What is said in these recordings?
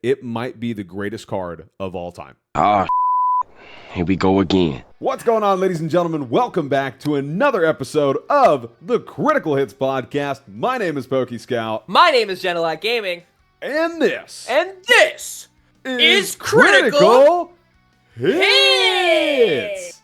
it might be the greatest card of all time. Here we go again. What's going on, ladies and gentlemen? Welcome back to another episode of the Critical Hitz Podcast. My name is Pokey Scout. My name is Genelak Gaming. And this is Critical Hitz.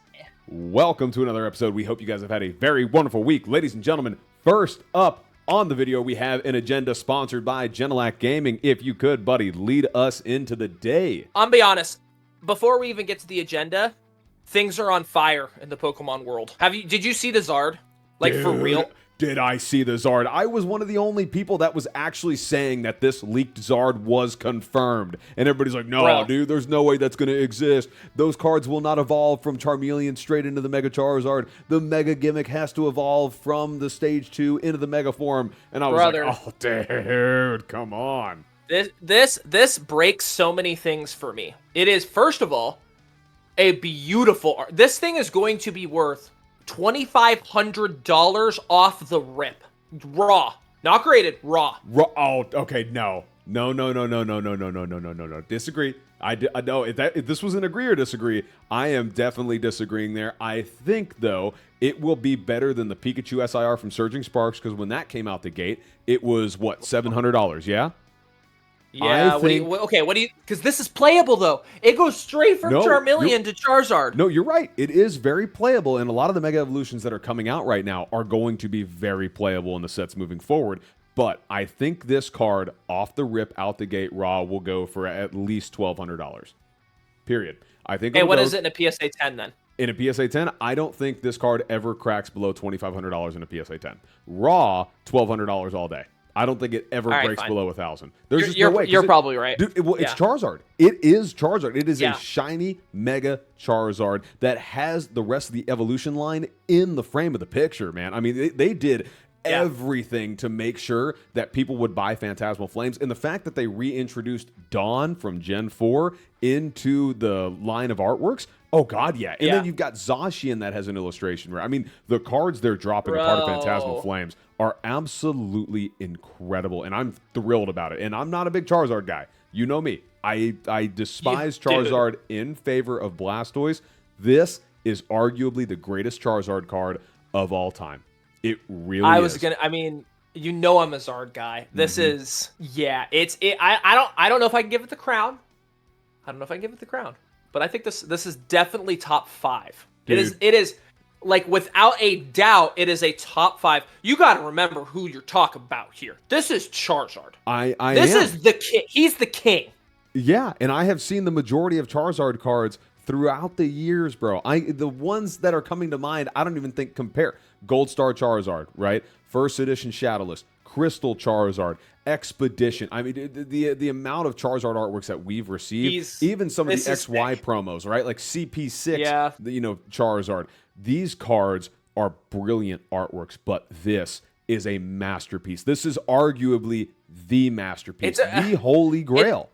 Welcome to another episode. We hope you guys have had a very wonderful week. Ladies and gentlemen, first up on the video, we have an agenda sponsored by Genelak Gaming. If you could, buddy, lead us into the day. I'm be honest, before we even get to the agenda, things are on fire in the Pokemon world. Did you see the Zard? Like, Dude, for real? Did I see the Zard? I was one of the only people that was actually saying that this leaked Zard was confirmed. And everybody's like, no, Bro. dude, there's no way that's going to exist. Those cards will not evolve from Charmeleon straight into the Mega Charizard. The Mega gimmick has to evolve from the Stage 2 into the Mega form. And I was like, oh, dude, come on. This breaks so many things for me. It is, first of all, a beautiful art. This thing is going to be worth $2,500 off the rip. Raw. Not graded, raw. Oh, okay, no. No. Disagree. I know if this was an agree or disagree, I am definitely disagreeing there. I think, though, it will be better than the Pikachu SIR from Surging Sparks, because when that came out the gate, it was, what, $700, yeah? Yeah, because this is playable, though. It goes straight from Charmeleon to Charizard. No, you're right. It is very playable, and a lot of the Mega Evolutions that are coming out right now are going to be very playable in the sets moving forward. But I think this card, off the rip, out the gate, raw, will go for at least $1,200. Period. I think. Hey, what is it in a PSA 10 then? In a PSA 10, I don't think this card ever cracks below $2,500 in a PSA 10. Raw, $1,200 all day. I don't think it ever breaks below 1,000. There's just no way. You're probably right. Dude, it's Charizard. It is Charizard. It is a shiny Mega Charizard that has the rest of the evolution line in the frame of the picture, man. I mean, they did everything to make sure that people would buy Phantasmal Flames. And the fact that they reintroduced Dawn from Gen 4 into the line of artworks, oh, God, yeah. And then you've got Zacian that has an illustration. I mean, the cards they're dropping as part of Phantasmal Flames are absolutely incredible, and I'm thrilled about it. And I'm not a big Charizard guy. You know me. I despise Charizard in favor of Blastoise. This is arguably the greatest Charizard card of all time. It really is. I mean, you know I'm a Zard guy. This is, I don't know if I can give it the crown. But I think this is definitely top 5. Dude. It is like, without a doubt, it is a top 5. You got to remember who you're talking about here. This is Charizard. This is the king. He's the king. Yeah, and I have seen the majority of Charizard cards throughout the years, bro. The ones that are coming to mind, I don't even think compare. Gold Star Charizard, right? First edition Shadowless, Crystal Charizard, Expedition. I mean, the amount of Charizard artworks that we've received, even some of the XY promos, right? Like CP6, Charizard. These cards are brilliant artworks, but this is a masterpiece. This is arguably the masterpiece, the holy grail.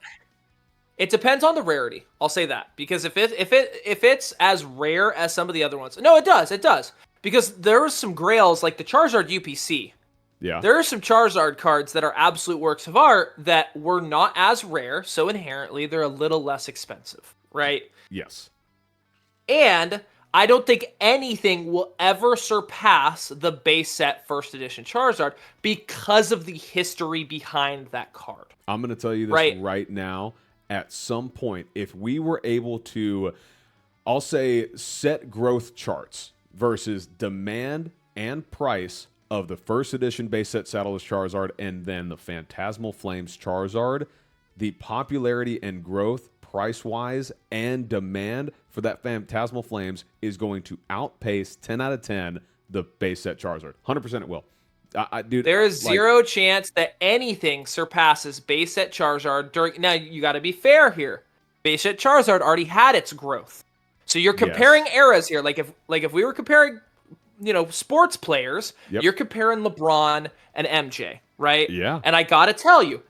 It depends on the rarity. I'll say that, because if it's as rare as some of the other ones, no, it does. Because there was some grails like the Charizard UPC. Yeah. There are some Charizard cards that are absolute works of art that were not as rare, so inherently they're a little less expensive, right? Yes. And I don't think anything will ever surpass the base set first edition Charizard because of the history behind that card. I'm going to tell you this right now. At some point, if we were able to, I'll say, set growth charts versus demand and price of the first edition base set Shadowless Charizard and then the Phantasmal Flames Charizard, the popularity and growth price-wise and demand for that Phantasmal Flames is going to outpace 10 out of 10 the base set Charizard. 100% it will. Dude, there is zero chance that anything surpasses base set Charizard during. Now you got to be fair here. Base set Charizard already had its growth, so you're comparing eras here. Like if we were comparing, sports players, you're comparing LeBron and MJ, right? Yeah. And I gotta tell you,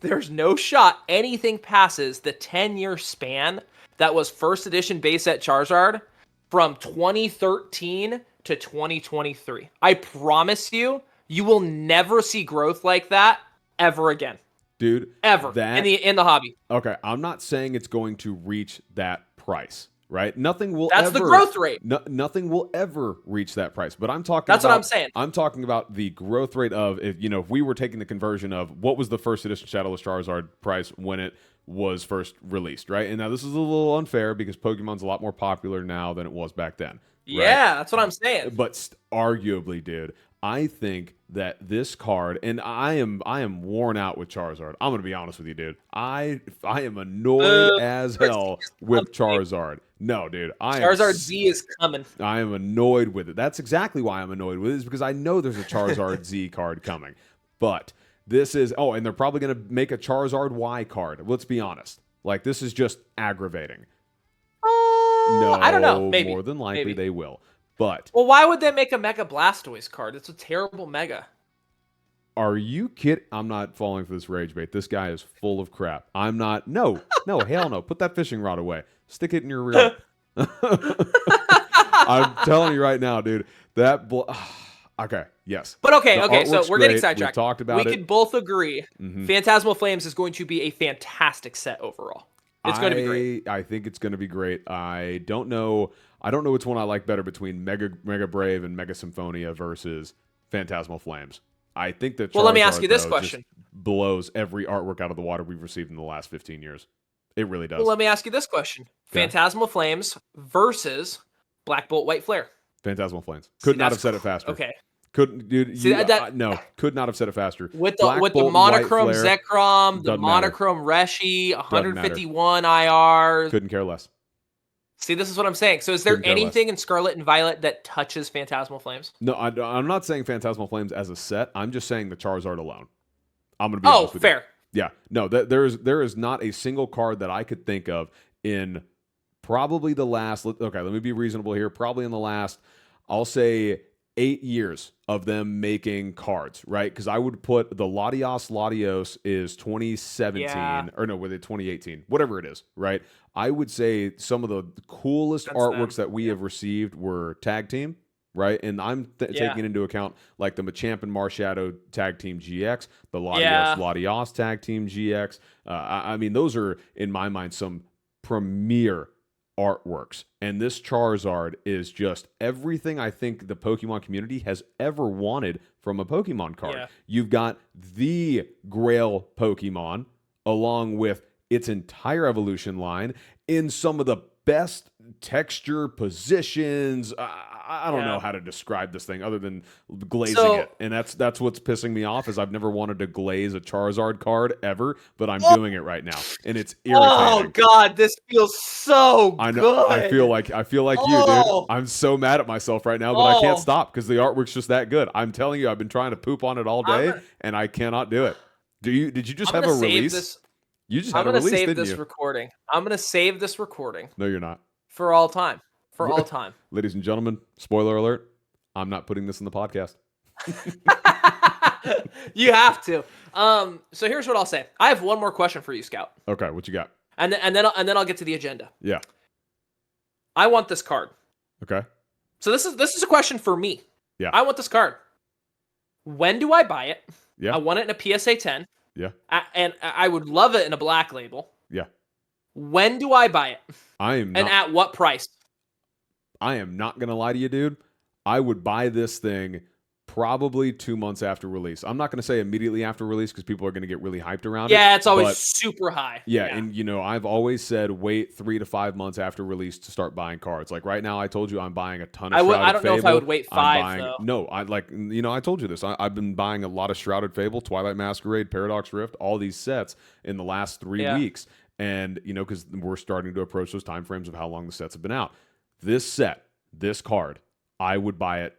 there's no shot anything passes the 10-year span that was first edition base set Charizard from 2013 to 2023. I promise you, you will never see growth like that ever again. dude. Ever in the hobby. Okay, I'm not saying it's going to reach that price, right? Nothing will That's ever. the growth rate. Nothing will ever reach that price. But I'm talking. That's what I'm saying. I'm talking about the growth rate of if we were taking the conversion of what was the first edition Shadowless Charizard price when it was first released, right? And now this is a little unfair because Pokemon's a lot more popular now than it was back then. Yeah, that's what I'm saying. But arguably, dude, I think that this card, and I am worn out with Charizard. I'm gonna be honest with you, dude. I am annoyed as hell with Charizard. No, dude, Charizard Z is coming. I am annoyed with it. That's exactly why I'm annoyed with it, is because I know there's a Charizard Z card coming. But this is and they're probably gonna make a Charizard Y card. Let's be honest. Like, this is just aggravating. No, I don't know. Maybe more than likely they will. But why would they make a Mega Blastoise card? It's a terrible Mega. Are you kidding? I'm not falling for this rage bait. This guy is full of crap. I'm not. No, hell no. Put that fishing rod away. Stick it in your reel. I'm telling you right now, dude. Okay, yes. But okay. So we're getting sidetracked. We talked about it. We could both agree Phantasmal Flames is going to be a fantastic set overall. It's going to be great. I think it's going to be great. I don't know which one I like better between Mega Brave and Mega Symphonia versus Phantasmal Flames. I think that Charizard, let me ask you this question. Just blows every artwork out of the water we've received in the last 15 years. It really does. Well, let me ask you this question. Okay. Phantasmal Flames versus Black Bolt White Flare. Phantasmal Flames. Could not have said it faster. Okay. Couldn't, dude. No, could not have said it faster. With the monochrome Zekrom, the monochrome Reshi, 151 IRs. Couldn't care less. See, this is what I'm saying. So is there anything in Scarlet and Violet that touches Phantasmal Flames? No, I'm not saying Phantasmal Flames as a set. I'm just saying the Charizard alone. I'm going to be honest with fair. you. Yeah. No, there is not a single card that I could think of in probably the last, okay, let me be reasonable here. Probably in the last, I'll say 8 years of them making cards, right? Because I would put the Latios is 2017, or no, with it 2018, whatever it is, right? I would say some of the coolest artworks that we have received were Tag Team, right? And I'm taking into account like the Machamp and Marshadow Tag Team GX, the Latios Tag Team GX. I mean, those are, in my mind, some premier artworks, and this Charizard is just everything I think the Pokemon community has ever wanted from a Pokemon card. You've got the Grail Pokemon along with its entire evolution line in some of the best texture positions. I don't know how to describe this thing other than glazing it, and that's what's pissing me off. Is I've never wanted to glaze a Charizard card ever, but I'm doing it right now, and it's irritating. Oh God, this feels so good. I know. I feel like you, dude. I'm so mad at myself right now, but I can't stop because the artwork's just that good. I'm telling you, I've been trying to poop on it all day, and I cannot do it. Did you just have a release? You just had a release, didn't you? Recording. I'm going to save this recording. No, you're not. For all time. For all time. Ladies and gentlemen, spoiler alert, I'm not putting this in the podcast. You have to. So here's what I'll say. I have one more question for you, Scout. Okay, what you got? And then I'll get to the agenda. Yeah. I want this card. Okay. So this is a question for me. Yeah. I want this card. When do I buy it? Yeah. I want it in a PSA 10. Yeah. And I would love it in a black label. Yeah. When do I buy it? And at what price? I am not going to lie to you, dude. I would buy this thing probably 2 months after release. I'm not going to say immediately after release because people are going to get really hyped around it. Yeah, it's always super high. Yeah, and I've always said wait 3 to 5 months after release to start buying cards. Like right now, I told you I'm buying a ton of Shrouded Fable. I don't know if I would wait 5, though. No, I told you this. I've been buying a lot of Shrouded Fable, Twilight Masquerade, Paradox Rift, all these sets in the last 3 weeks. And, because we're starting to approach those time frames of how long the sets have been out. This card, I would buy it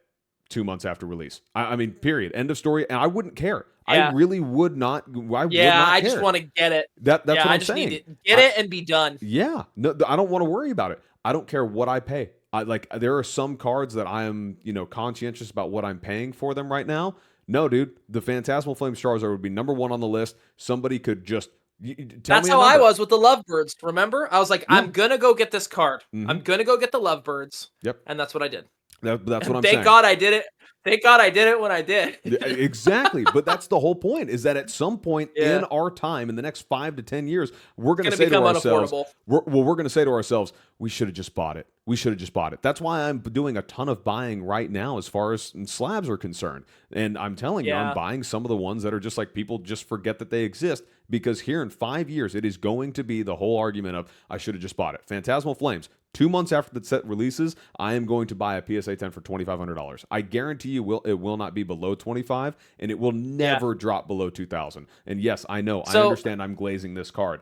2 months after release. I mean, period. End of story. And I wouldn't care. Yeah. I really would not. I just want to get it. That's what I'm just saying. Need to get it and be done. Yeah. No, I don't want to worry about it. I don't care what I pay. There are some cards that I am, conscientious about what I'm paying for them right now. No, dude. The Phantasmal Flames Charizard would be number 1 on the list. Somebody could just That's how I was with the Lovebirds. Remember? I was like, I'm going to go get this card. Mm-hmm. I'm going to go get the Lovebirds. Yep. And that's what I did. That's what I'm Thank saying. God I did it. Thank God I did it when I did. Exactly. But that's the whole point, is that at some point in our time, in the next 5 to 10 years, we're going to say to ourselves, we're going to say to ourselves, we should have just bought it. We should have just bought it. That's why I'm doing a ton of buying right now as far as slabs are concerned. And I'm telling you, I'm buying some of the ones that are just like people just forget that they exist, because here in 5 years, it is going to be the whole argument of I should have just bought it. Phantasmal Flames. 2 months after the set releases, I am going to buy a PSA 10 for $2,500. I guarantee you it will not be below 25, and it will never drop below 2,000. And yes, I know, I understand I'm glazing this card.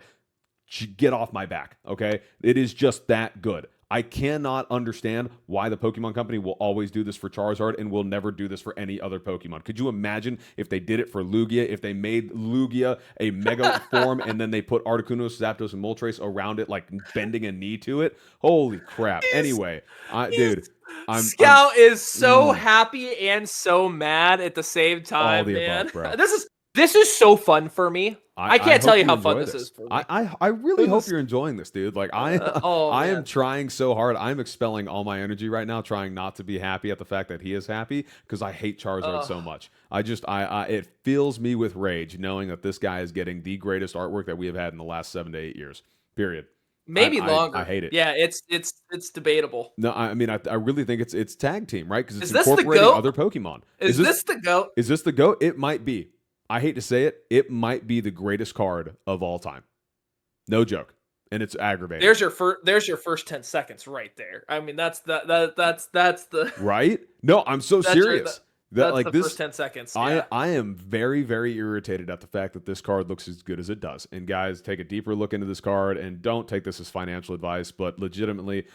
Get off my back, okay? It is just that good. I cannot understand why the Pokemon Company will always do this for Charizard and will never do this for any other Pokemon. Could you imagine if they did it for Lugia, if they made Lugia a Mega form and then they put Articuno, Zapdos, and Moltres around it, like bending a knee to it? Holy crap. Anyway, dude. Scout is so happy and so mad at the same time, all the man. Above, bro. This is so fun for me. I can't tell you how fun this is for me. I really hope you're enjoying this, dude. Like I am trying so hard. I'm expelling all my energy right now, trying not to be happy at the fact that he is happy, because I hate Charizard so much. It fills me with rage knowing that this guy is getting the greatest artwork that we have had in the last 7 to 8 years. Period. Maybe longer. I hate it. Yeah, it's debatable. No, I mean, I really think it's tag team, right? Because it's this incorporating other Pokemon. Is this the GOAT? Is this the GOAT? It might be. I hate to say it, it might be the greatest card of all time. No joke. And it's aggravating. There's your first 10 seconds right there. I mean, that's the right? No, I'm so serious. That's the first 10 seconds. Yeah. I am very, very irritated at the fact that this card looks as good as it does. And guys, take a deeper look into this card, and don't take this as financial advice, but legitimately,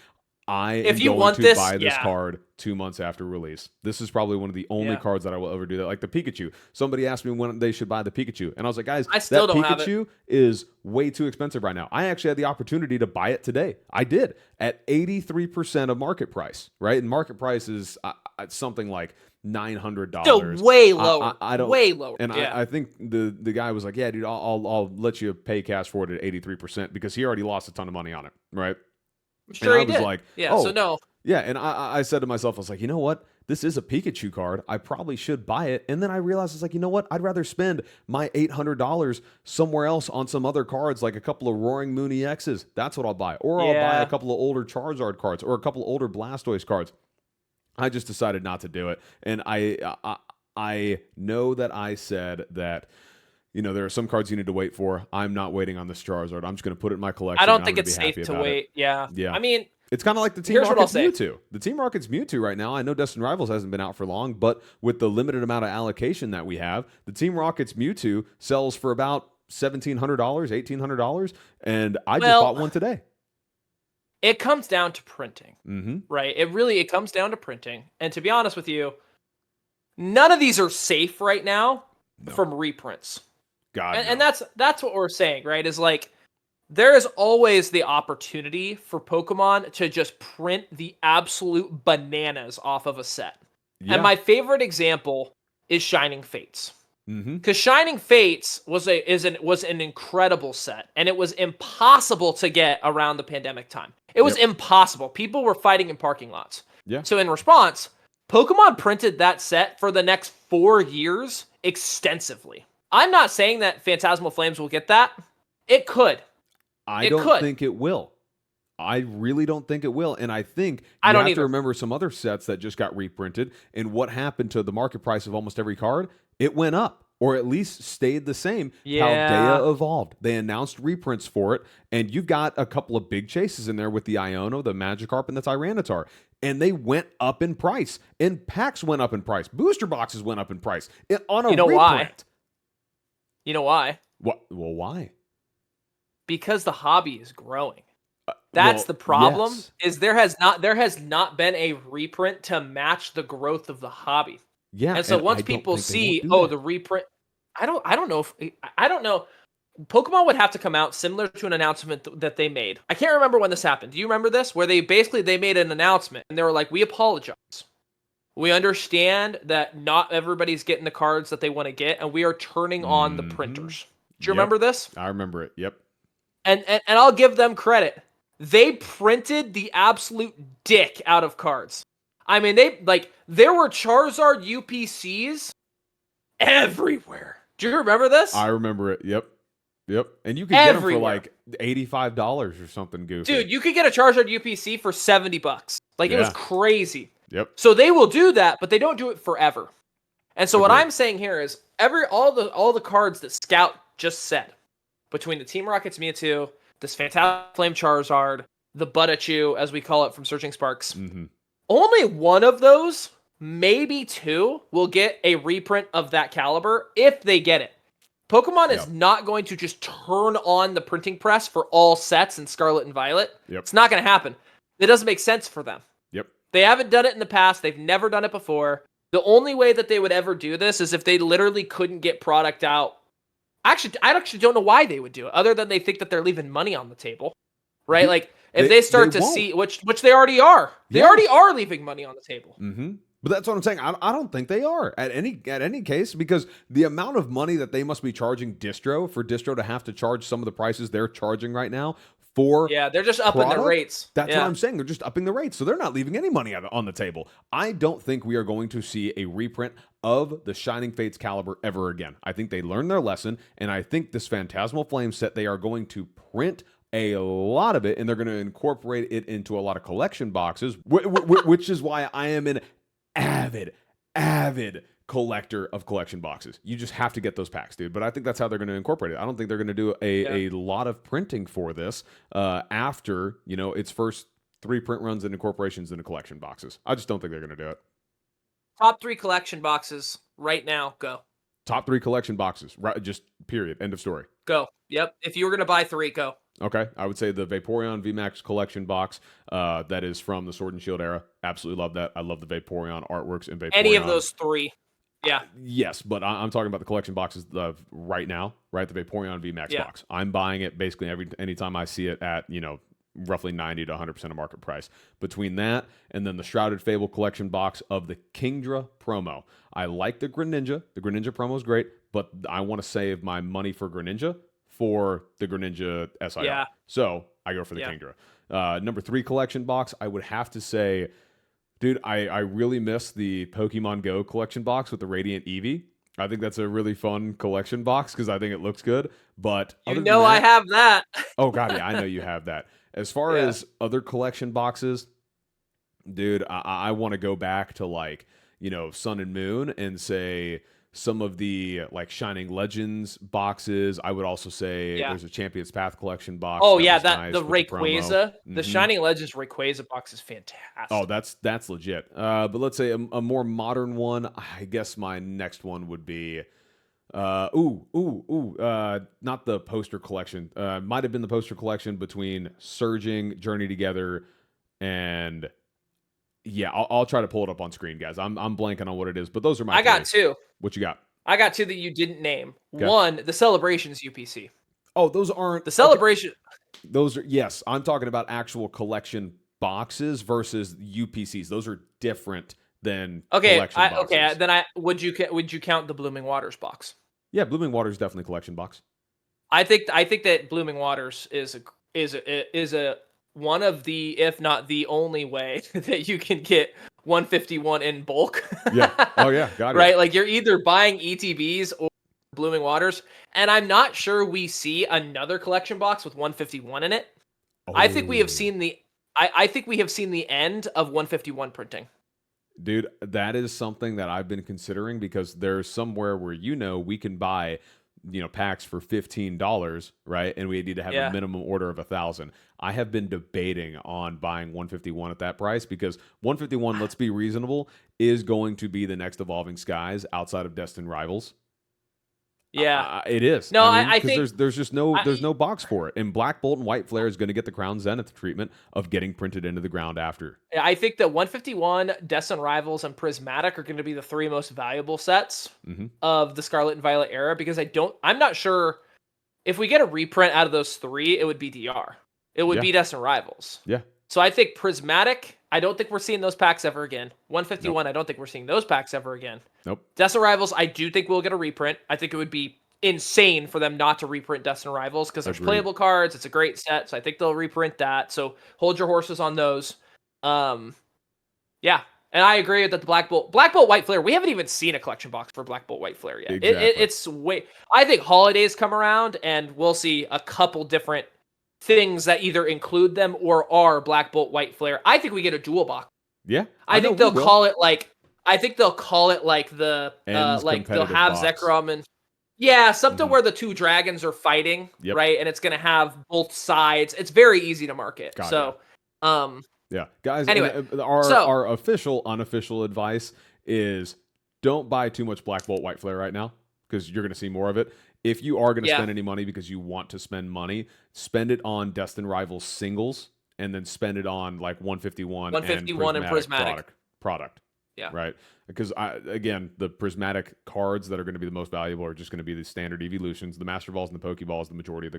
I am going to buy this card 2 months after release. This is probably one of the only cards that I will ever do that. Like the Pikachu. Somebody asked me when they should buy the Pikachu. And I was like, guys, that Pikachu is way too expensive right now. I actually had the opportunity to buy it today. I did. At 83% of market price, right? And market price is something like $900. Still way lower. I don't, way lower. And I think the guy was like, yeah, dude, I'll let you pay cash for it at 83%, because he already lost a ton of money on it, right? Sure, and I was like, so no. Yeah, and I said to myself, I was like, you know what? This is a Pikachu card. I probably should buy it. And then I realized, it's like, you know what? I'd rather spend my $800 somewhere else on some other cards, like a couple of Roaring Moon EXs. That's what I'll buy. Or I'll buy a couple of older Charizard cards, or a couple of older Blastoise cards. I just decided not to do it. And I know that I said that, you know, there are some cards you need to wait for. I'm not waiting on this Charizard. I'm just going to put it in my collection. I don't think it's safe to wait. Yeah. I mean, it's kind of like the Team Rocket's Mewtwo. The Team Rocket's Mewtwo right now, I know Destined Rivals hasn't been out for long, but with the limited amount of allocation that we have, the Team Rocket's Mewtwo sells for about $1,700, $1,800, and I just bought one today. It comes down to printing, right? It comes down to printing. And to be honest with you, none of these are safe right now from reprints. And that's what we're saying, right? Is like, there is always the opportunity for Pokemon to just print the absolute bananas off of a set. Yeah. And my favorite example is Shining Fates. Because Shining Fates was an incredible set, and it was impossible to get around the pandemic time. It was impossible. People were fighting in parking lots. Yeah. So in response, Pokemon printed that set for the next 4 years extensively. I'm not saying that Phantasmal Flames will get that. It could. I don't think it will. I really don't think it will. And I think you have to remember some other sets that just got reprinted, and what happened to the market price of almost every card. It went up, or at least stayed the same. Paldea evolved. They announced reprints for it, and you've got a couple of big chases in there with the Iono, the Magikarp, and the Tyranitar. And they went up in price. And packs went up in price. Booster boxes went up in price. On a reprint. Why? You know why? What? Well, why? Because the hobby is growing. That's the problem. Yes. Is there has not been a reprint to match the growth of the hobby. Yeah. And so once people see, the reprint, I don't know. Pokemon would have to come out similar to an announcement that they made. I can't remember when this happened. Do you remember this? Where they made an announcement and they were like, we apologize. We understand that not everybody's getting the cards that they want to get, and we are turning on the printers. Do you remember this? I remember it. Yep. And I'll give them credit. They printed the absolute dick out of cards. I mean, there were Charizard UPCs everywhere. Do you remember this? I remember it. Yep. And you could get them for like $85 or something goofy. Dude, you could get a Charizard UPC for $70. Like, it was crazy. Yep. So they will do that, but they don't do it forever. And so what I'm saying here is all the cards that Scout just said, between the Team Rocket's Mewtwo, this Fantastic Flame Charizard, the Buttachew, as we call it from Searching Sparks, only one of those, maybe two, will get a reprint of that caliber if they get it. Pokemon is not going to just turn on the printing press for all sets in Scarlet and Violet. It's not going to happen. It doesn't make sense for them. They haven't done it in the past. They've never done it before. The only way that they would ever do this is if they literally couldn't get product out. Actually, I actually don't know why they would do it, other than they think that they're leaving money on the table, right? Like, if they start to see, which they already are. They already are leaving money on the table. But that's what I'm saying. I don't think they are at any case, because the amount of money that they must be charging for distro to have to charge some of the prices they're charging right now for they're just upping their rates. That's what I'm saying. They're just upping the rates, so they're not leaving any money on the table. I don't think we are going to see a reprint of the Shining Fates caliber ever again. I think they learned their lesson, and I think this Phantasmal Flame set, they are going to print a lot of it, and they're going to incorporate it into a lot of collection boxes, which is why I am an avid collector of collection boxes. You just have to get those packs, dude. But I think that's how they're going to incorporate it. I don't think they're going to do a lot of printing for this after, its first 3 print runs and incorporations into collection boxes. I just don't think they're going to do it. Top 3 collection boxes right now, go. Top 3 collection boxes, right? Just period. End of story. Go. Yep. If you were going to buy 3, go. Okay, I would say the Vaporeon VMAX collection box that is from the Sword and Shield era. Absolutely love that. I love the Vaporeon artworks and Vaporeon. Any of those 3. Yeah. Yes, but I'm talking about the collection boxes right now, right? The Vaporeon VMAX box. I'm buying it basically anytime I see it at, roughly 90 to 100% of market price. Between that and then the Shrouded Fable collection box of the Kingdra promo. I like the Greninja. The Greninja promo is great, but I want to save my money for Greninja for the Greninja SIR. Yeah. So I go for the Kingdra. Number 3 collection box, I would have to say, dude, I really miss the Pokemon Go collection box with the Radiant Eevee. I think that's a really fun collection box because I think it looks good. But I have that. Oh, God, yeah, I know you have that. As far as other collection boxes, dude, I want to go back to like, Sun and Moon and say some of the like Shining Legends boxes. I would also say there's a Champion's Path collection box. Oh, nice the Rayquaza. The Shining Legends Rayquaza box is fantastic. Oh, that's legit. But let's say a more modern one. I guess my next one would be not the poster collection. Might have been the poster collection between Surging, Journey Together, and I'll try to pull it up on screen, guys. I'm blanking on what it is, but those are my. I got 2. What you got? I got 2 that you didn't name. Okay. One, the Celebrations UPC. Oh, those aren't the Celebration. Okay. Those are I'm talking about actual collection boxes versus UPCs. Those are different than collection boxes. Then would you count the Blooming Waters box? Yeah, Blooming Waters definitely collection box. I think that Blooming Waters is a one of the, if not the only way that you can get 151 in bulk. Yeah. Oh yeah, got it. Right, like you're either buying ETBs or Blooming Waters, and I'm not sure we see another collection box with 151 in it. Oh. I think we have seen the end of 151 printing. Dude, that is something that I've been considering because there's somewhere where we can buy packs for $15, right? And we need to have a minimum order of 1,000. I have been debating on buying 151 at that price because 151, let's be reasonable, is going to be the next Evolving Skies outside of Destined Rivals. Yeah, it is. No, I think there's just no box for it, and Black Bolt and White Flare is going to get the Crown Zenith treatment of getting printed into the ground after. I think that 151, Destined Rivals, and Prismatic are going to be the 3 most valuable sets of the Scarlet and Violet era because I'm not sure if we get a reprint out of those 3, it would be DR. It would be Destined Rivals. Yeah. So I think Prismatic, I don't think we're seeing those packs ever again. 151, nope. I don't think we're seeing those packs ever again. Nope. Destined Rivals, I do think we'll get a reprint. I think it would be insane for them not to reprint Destined Rivals because there's playable cards. It's a great set, so I think they'll reprint that. So hold your horses on those. Yeah, And I agree that the Black Bolt White Flare, we haven't even seen a collection box for Black Bolt White Flare yet. Exactly. I think holidays come around and we'll see a couple different things that either include them or are Black Bolt White Flare. I think we get a dual box. Yeah. I think they'll call it like the like they'll have box. Zekrom and yeah, something where the two dragons are fighting, right? And it's gonna have both sides. It's very easy to market. Yeah, guys. Anyway, our official, unofficial advice is don't buy too much Black Bolt White Flare right now because you're going to see more of it. If you are going to spend any money because you want to spend money, spend it on Destined Rivals singles and then spend it on like 151 and Prismatic product. Yeah. Right. Because again, the prismatic cards that are going to be the most valuable are just going to be the standard evolutions. The Master Balls and the Pokeballs, the majority of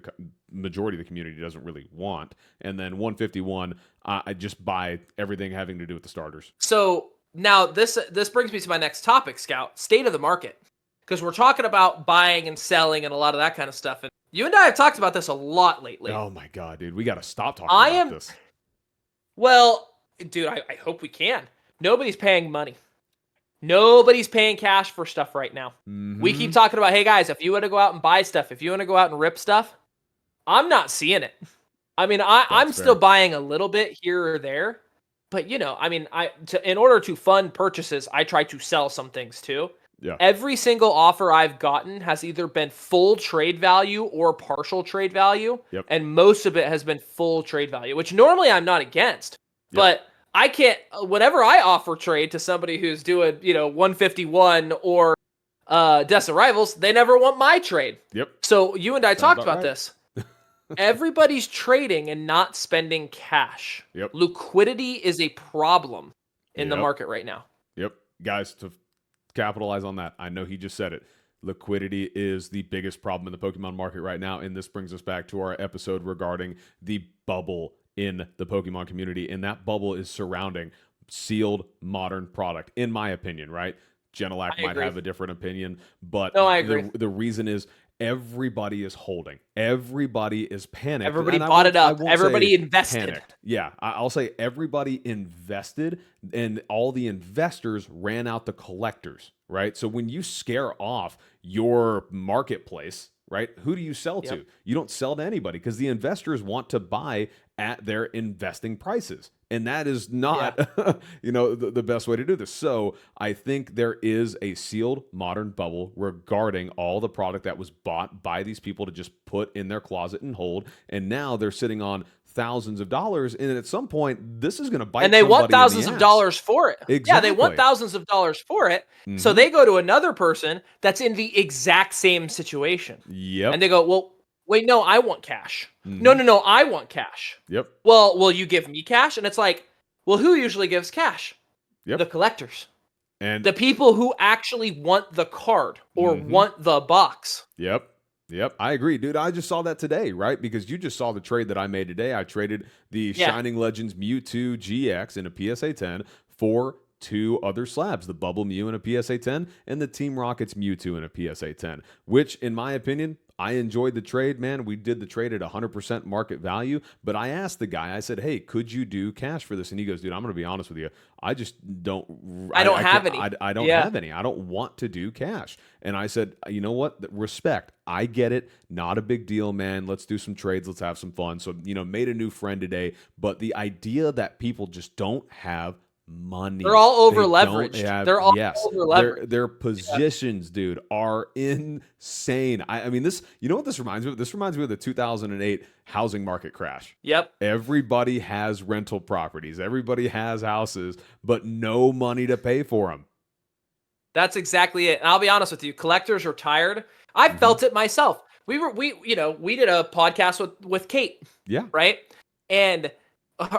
the community doesn't really want. And then 151, I just buy everything having to do with the starters. So now this brings me to my next topic, Scout: state of the market. Because we're talking about buying and selling and a lot of that kind of stuff. And you and I have talked about this a lot lately. Oh my God, dude, we got to stop talking about this. Well, dude, I hope we can. Nobody's paying money. Nobody's paying cash for stuff right now. We keep talking about, hey guys, if you want to go out and buy stuff, if you want to go out and rip stuff, I'm not seeing it. I mean, I'm still buying a little bit here or there, but you know, I mean, in order to fund purchases, I try to sell some things too. Yeah. Every single offer I've gotten has either been full trade value or partial trade value, and most of it has been full trade value, which normally I'm not against, but I can't, whenever I offer trade to somebody who's doing, 151 or Destined Rivals, they never want my trade. So you and I talked about this. Everybody's trading and not spending cash. Liquidity is a problem in the market right now. Guys, to capitalize on that, I know he just said it. Liquidity is the biggest problem in the Pokemon market right now, and this brings us back to our episode regarding the bubble in the Pokemon community, and that bubble is surrounding sealed modern product, in my opinion, right? Genelac might have a different opinion, but I agree. The reason is everybody is holding. Everybody is panicked. Everybody bought it up. Everybody invested. Panicked. Yeah, I'll say everybody invested, and all the investors ran out the collectors, right? So when you scare off your marketplace, right, who do you sell to? You don't sell to anybody because the investors want to buy at their investing prices. And that is not, the best way to do this. So I think there is a sealed modern bubble regarding all the product that was bought by these people to just put in their closet and hold. And now they're sitting on thousands of dollars. And at some point, this is going to bite and they want thousands of dollars for it. Exactly. Yeah, they want thousands of dollars for it. So they go to another person that's in the exact same situation. And they go, well, wait, no, I want cash. No, I want cash. Well, will you give me cash? And it's like, well, who usually gives cash? The collectors. And the people who actually want the card or want the box. Yep, I agree, dude. I just saw that today, right? Because you just saw the trade that I made today. I traded the Shining Legends Mewtwo GX in a PSA 10 for 2 other slabs, the Bubble Mew in a PSA 10 and the Team Rockets Mewtwo in a PSA 10, which, in my opinion, I enjoyed the trade, man. We did the trade at 100% market value, but I asked the guy, I said, hey, could you do cash for this? And he goes, dude, I'm going to be honest with you. I just don't. I don't have any. I don't have any. I don't want to do cash. And I said, you know what? Respect. I get it. Not a big deal, man. Let's do some trades. Let's have some fun. So, made a new friend today. But the idea that people just don't have money. They're all over leveraged. They're all over leveraged. Their positions, dude, are insane. I mean, this, you know what this reminds me of? This reminds me of the 2008 housing market crash. Everybody has rental properties. Everybody has houses, but no money to pay for them. That's exactly it. And I'll be honest with you, collectors are tired. I felt it myself. We did a podcast with Kate. Right? And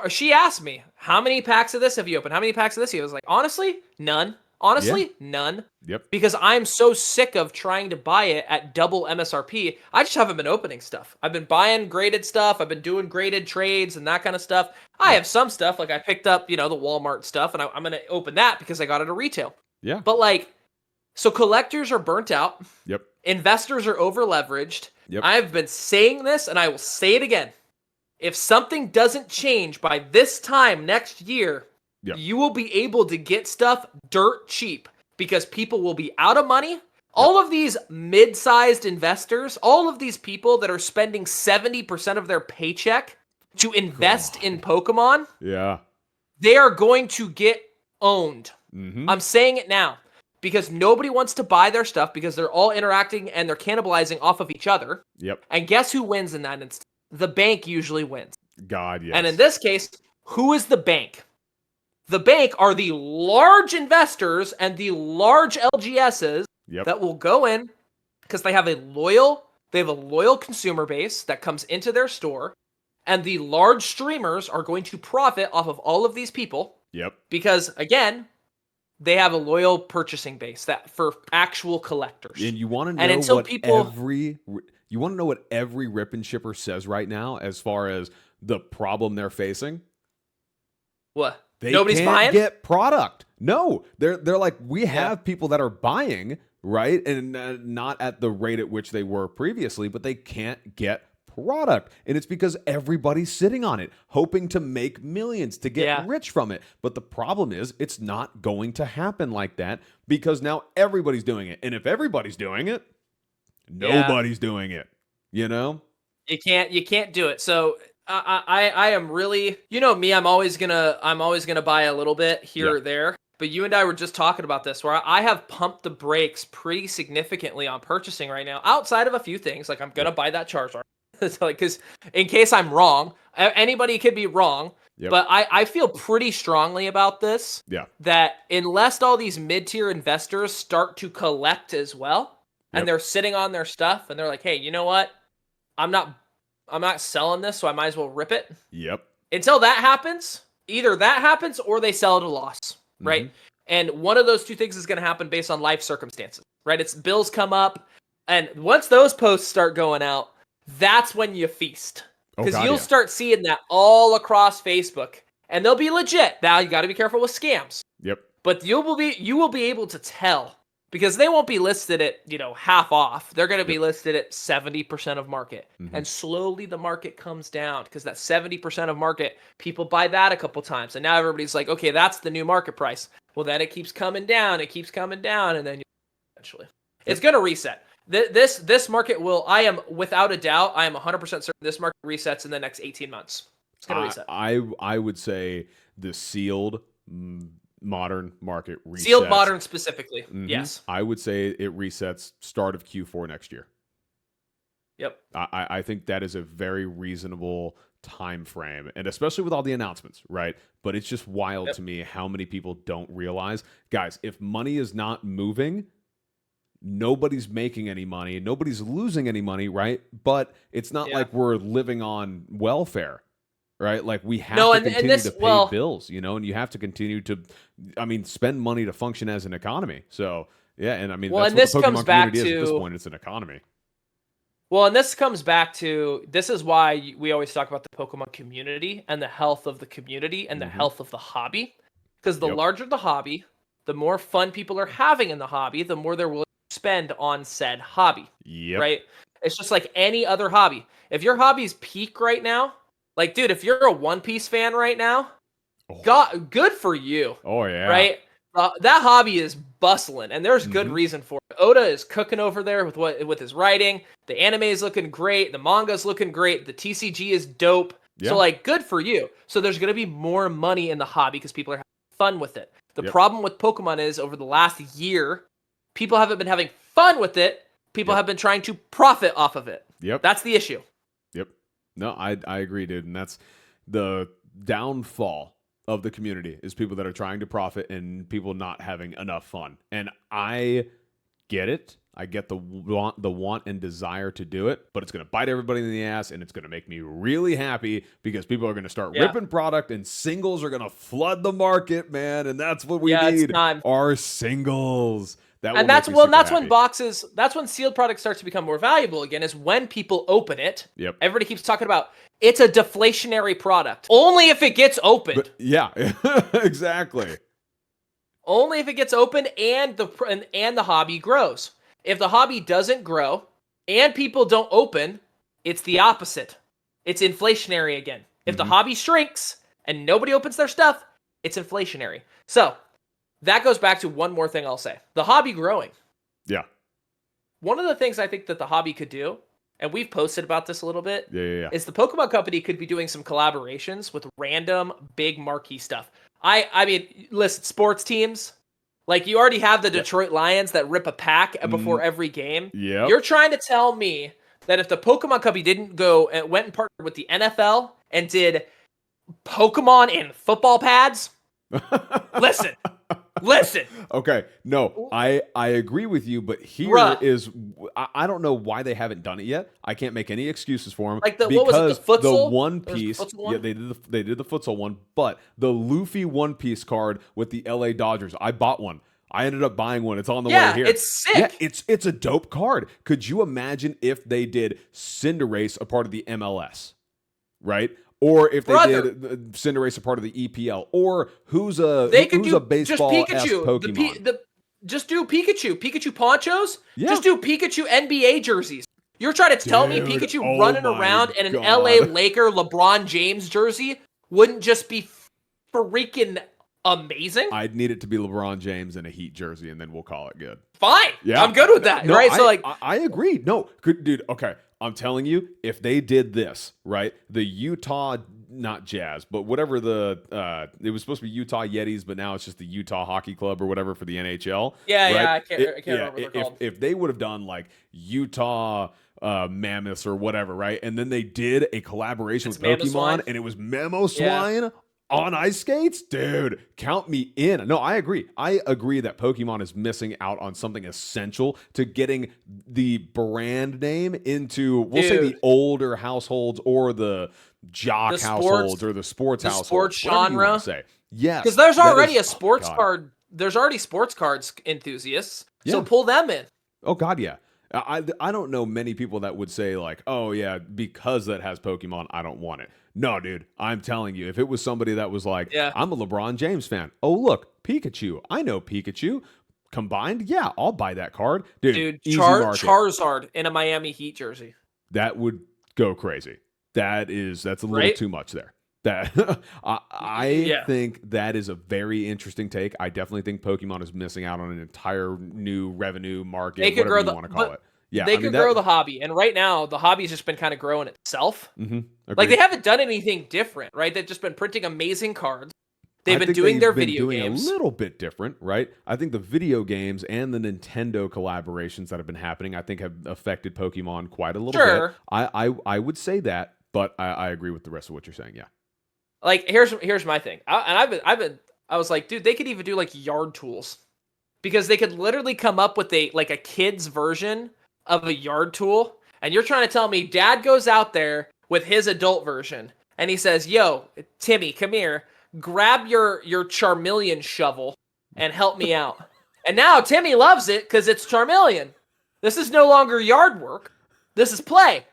she asked me, how many packs of this have you opened? How many packs of this? I was like, honestly, none. None. Because I'm so sick of trying to buy it at double MSRP. I just haven't been opening stuff. I've been buying graded stuff. I've been doing graded trades and that kind of stuff. I have some stuff, like I picked up, the Walmart stuff, and I'm going to open that because I got it at retail. But so collectors are burnt out. Investors are over leveraged. I've been saying this and I will say it again. If something doesn't change by this time next year, Yep. You will be able to get stuff dirt cheap because people will be out of money. All of these mid-sized investors, all of these people that are spending 70% of their paycheck to invest in Pokemon, they are going to get owned. I'm saying it now because nobody wants to buy their stuff because they're all interacting and they're cannibalizing off of each other. Yep. And guess who wins in that instance? The bank usually wins. God, yes. And in this case, who is the bank? The bank are the large investors and the large LGSs that will go in because they have a loyal consumer base that comes into their store, and the large streamers are going to profit off of all of these people. Yep. Because again, they have a loyal purchasing base that for actual collectors. And you want to know you want to know what every rip and shipper says right now as far as the problem they're facing? What? Nobody's buying? Get product. No, they're like, we have people that are buying, right? And not at the rate at which they were previously, but they can't get product. And it's because everybody's sitting on it, hoping to make millions, to get rich from it. But the problem is it's not going to happen like that because now everybody's doing it. And if everybody's doing it, nobody's doing it, you know? You can't do it. So I am really, you know me, I'm always gonna buy a little bit here or there. But you and I were just talking about this, where I have pumped the brakes pretty significantly on purchasing right now. Outside of a few things, like I'm gonna buy that Charizard, because in case I'm wrong, anybody could be wrong. But I feel pretty strongly about this. That unless all these mid-tier investors start to collect as well, and they're sitting on their stuff, and they're like, hey, you know what? I'm not selling this, so I might as well rip it. Until that happens, either that happens or they sell at a loss, right? And one of those two things is going to happen based on life circumstances, right? It's bills come up, and once those posts start going out, that's when you feast. Because you'll start seeing that all across Facebook, and they'll be legit. Now, you got to be careful with scams. But you will be able to tell. Because they won't be listed at, half off. They're going to be listed at 70% of market. And slowly the market comes down because that 70% of market, people buy that a couple times. And now everybody's like, okay, that's the new market price. Well, then it keeps coming down. And then eventually it's going to reset. This market will, I am without a doubt, I am 100% certain this market resets in the next 18 months. It's going to reset. I would say the sealed modern market resets. Sealed modern specifically, yes. I would say it resets start of Q4 next year. I think that is a very reasonable time frame, and especially with all the announcements, right? But it's just wild to me how many people don't realize, guys, if money is not moving, nobody's making any money, nobody's losing any money, right? But it's not like we're living on welfare. Right, like we have to continue to pay bills, and you have to continue to, spend money to function as an economy. So that's what the Pokemon community is at this point. It's an economy. Well, and this comes back to, this is why we always talk about the Pokemon community and the health of the community and the health of the hobby. Because the larger the hobby, the more fun people are having in the hobby, the more they're willing to spend on said hobby. Right? It's just like any other hobby. If your hobby's peak right now, like, dude, if you're a One Piece fan right now, good for you. Oh, yeah. Right? That hobby is bustling, and there's good reason for it. Oda is cooking over there with his writing. The anime is looking great. The manga's looking great. The TCG is dope. So, good for you. So there's going to be more money in the hobby because people are having fun with it. The problem with Pokemon is over the last year, people haven't been having fun with it. People have been trying to profit off of it. That's the issue. No, I agree, dude. And that's the downfall of the community is people that are trying to profit and people not having enough fun. And I get it. I get the want and desire to do it, but it's going to bite everybody in the ass, and it's going to make me really happy because people are going to start ripping product, and singles are going to flood the market, man. And that's what we need. Our singles. That's when sealed product starts to become more valuable again, is when people open it. Everybody keeps talking about it's a deflationary product. Only if it gets opened. Exactly. Only if it gets opened and the hobby grows. If the hobby doesn't grow and people don't open, it's the opposite. It's inflationary again. If the hobby shrinks and nobody opens their stuff, It's inflationary. So that goes back to one more thing I'll say. The hobby growing. Yeah. One of the things I think that the hobby could do, and we've posted about this a little bit, is the Pokemon Company could be doing some collaborations with random big marquee stuff. I mean, listen, sports teams, like you already have the Detroit Lions that rip a pack before every game. Yeah. You're trying to tell me that if the Pokemon Company didn't go and went and partnered with the NFL and did Pokemon in football pads, listen. Okay, no, I agree with you, but here is I don't know why they haven't done it yet. I can't make any excuses for them. Like what was it, the futsal? The One Piece, yeah, they did the futsal one, but the Luffy One Piece card with the LA Dodgers, I bought one. I ended up buying one. It's on the way here. It's sick. Yeah, it's a dope card. Could you imagine if they did Cinderace a part of the MLS, right? Or if they did Cinderace a part of the EPL, or who's a baseball-esque Pokemon. Just do Pikachu. Pikachu ponchos. Yeah. Just do Pikachu NBA jerseys. You're trying to tell me Pikachu running around in an LA Laker LeBron James jersey wouldn't just be freaking amazing? I'd need it to be LeBron James in a Heat jersey, and then we'll call it good. Fine. Yeah. I'm good with that, no, right? I agree. No, dude, okay. I'm telling you, if they did this, right, the Utah, not Jazz, but whatever it was supposed to be Utah Yetis, but now it's just the Utah Hockey Club or whatever for the NHL. Yeah, right? I can't remember what they're called. If they would have done like Utah Mammoths or whatever, right, and then they did a collaboration with Pokemon, and it was Mamoswine on ice skates, dude, count me in. No, I agree. I agree that Pokemon is missing out on something essential to getting the brand name into, we'll say, the older households or the jock households or the sports households. Sports genre. Say. Yes. Because there's already a sports card. There's already sports cards enthusiasts. Yeah. So pull them in. Oh, God, yeah. I don't know many people that would say like, oh, yeah, because that has Pokemon, I don't want it. No, dude, I'm telling you, if it was somebody that was like, I'm a LeBron James fan. Oh, look, Pikachu. I know Pikachu. Combined, yeah, I'll buy that card. Dude, Charizard in a Miami Heat jersey. That would go crazy. That's a little too much there. That I think that is a very interesting take. I definitely think Pokemon is missing out on an entire new revenue market, whatever you want to call it. Yeah, they could grow the hobby, and right now the hobby's just been kind of growing itself. Mm-hmm. Like they haven't done anything different, right? They've just been printing amazing cards. They've been doing their video games a little bit different, right? I think the video games and the Nintendo collaborations that have been happening, I think, have affected Pokemon quite a little bit. I would say that, but I agree with the rest of what you're saying. Yeah. Like here's my thing, I was like, dude, they could even do like yard tools, because they could literally come up with a kid's version of a yard tool, and you're trying to tell me Dad goes out there with his adult version and he says, "Yo, Timmy, come here, grab your Charmeleon shovel and help me out." And now Timmy loves it because it's Charmeleon. This is no longer yard work. This is play.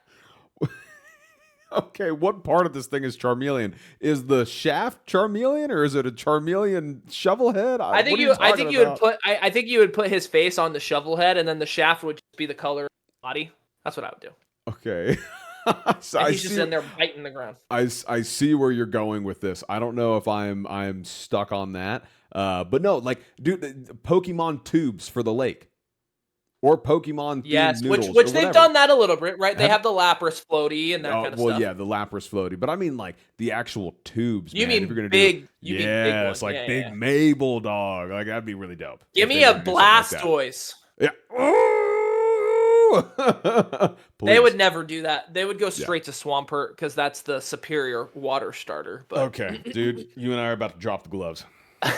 Okay, what part of this thing is Charmeleon? Is the shaft Charmeleon, or is it a Charmeleon shovel head? I think you would put his face on the shovel head, and then the shaft would just be the color of the body. That's what I would do. Okay. So he's just in there biting the ground. I see where you're going with this. I don't know if I'm stuck on that. But no, like, dude, Pokemon tubes for the lake. Or Pokemon themed noodles, which they've done that a little bit, right? They have the Lapras floaty and that kind of stuff. Well, yeah, the Lapras floaty, but I mean like the actual tubes. You mean if you're gonna big? Yes, like big Mabel dog. Like that'd be really dope. Give me a Blastoise. Yeah. They would never do that. They would go straight to Swampert because that's the superior water starter. But okay, dude, you and I are about to drop the gloves. I'm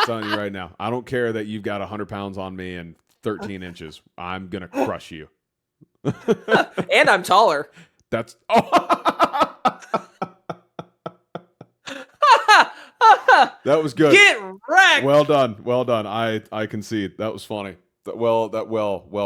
telling you right now. I don't care that you've got 100 pounds on me and 13 inches. I'm gonna crush you. And I'm taller. That's that was good. Get wrecked. Well done. I concede. That was funny. Well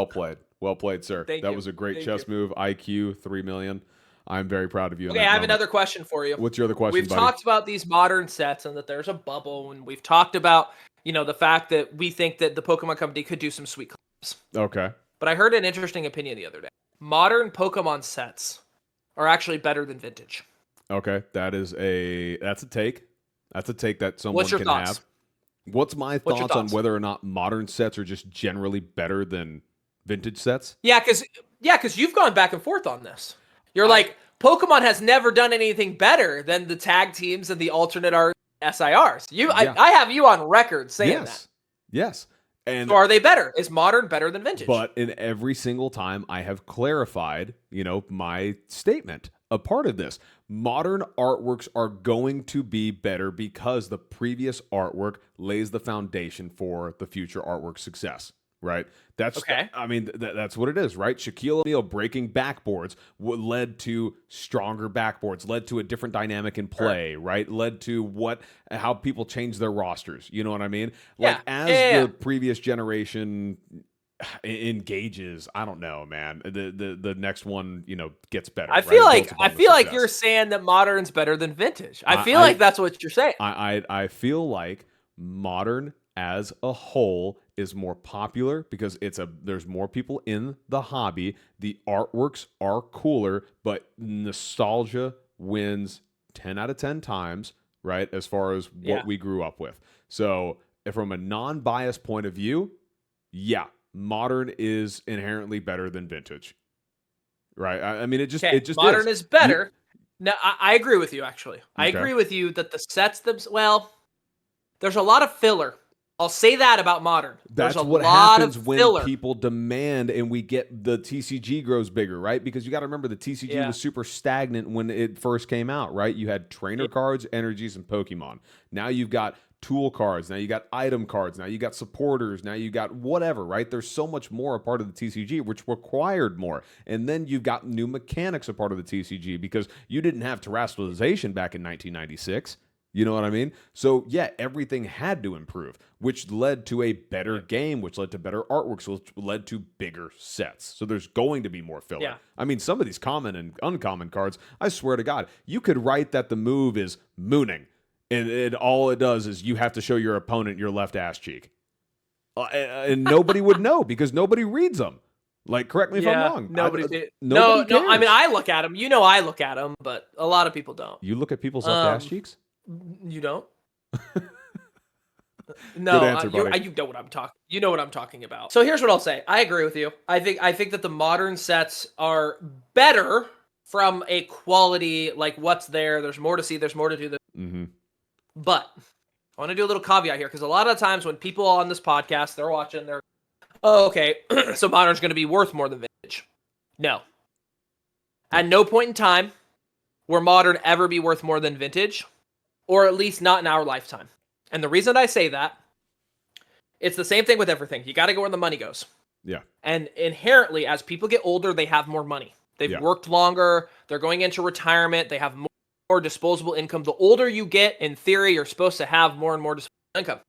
played. Well played, sir. Thank that you. was a great chess move. IQ 3 million. I'm very proud of you. Okay, I have another question for you. What's your other question? We've talked about these modern sets and that there's a bubble, and we've talked about the fact that we think that the Pokemon Company could do some sweet collabs. Okay. But I heard an interesting opinion the other day. Modern Pokemon sets are actually better than vintage. Okay, that's a take. That's a take that someone can have. What's my thoughts on whether or not modern sets are just generally better than vintage sets? Yeah, because you've gone back and forth on this. You're like, Pokemon has never done anything better than the tag teams and the alternate art SIRs. I have you on record saying that. Yes. And so are they better? Is modern better than vintage? But in every single time I have clarified, my statement. A part of this, modern artworks are going to be better because the previous artwork lays the foundation for the future artwork success, right? That's okay. That's what it is, right? Shaquille O'Neal breaking backboards led to stronger backboards, led to a different dynamic in play, right? Led to how people change their rosters. You know what I mean? The previous generation engages, I don't know, man. The next one, gets better. I feel like you're saying that modern's better than vintage. I feel like that's what you're saying. I feel like modern as a whole is more popular because there's more people in the hobby. The artworks are cooler, but nostalgia wins 10 out of 10 times, right? As far as what we grew up with. So from a non-biased point of view, modern is inherently better than vintage, right? Modern is better. No, I agree with you, actually. I agree with you that the sets there's a lot of filler. I'll say that about modern. That's what happens when people demand and we get the TCG grows bigger, right? Because you got to remember the TCG was super stagnant when it first came out, right? You had trainer cards, energies, and Pokemon. Now you've got tool cards. Now you got item cards. Now you got supporters. Now you got whatever, right? There's so much more a part of the TCG, which required more. And then you've got new mechanics a part of the TCG because you didn't have terrestrialization back in 1996. You know what I mean? So, everything had to improve, which led to a better game, which led to better artworks, which led to bigger sets. So there's going to be more filler. Yeah. I mean, some of these common and uncommon cards, I swear to God, you could write that the move is mooning, and all it does is you have to show your opponent your left ass cheek. And nobody would know because nobody reads them. Like, correct me if I'm wrong. Nobody cares. I mean, I look at them. I look at them, but a lot of people don't. You look at people's left ass cheeks? You don't? No, Good answer, buddy. you know what I'm talking. You know what I'm talking about. So here's what I'll say. I agree with you. I think that the modern sets are better from a quality, like what's there. There's more to see. There's more to do. Mm-hmm. But I want to do a little caveat here because a lot of times when people on this podcast, they're watching, okay, so modern's going to be worth more than vintage. No. At no point in time will modern ever be worth more than vintage. Or at least not in our lifetime. And the reason I say that, it's the same thing with everything. You got to go where the money goes. Yeah. And inherently, as people get older, they have more money. They've worked longer. They're going into retirement. They have more disposable income. The older you get, in theory, you're supposed to have more and more disposable income.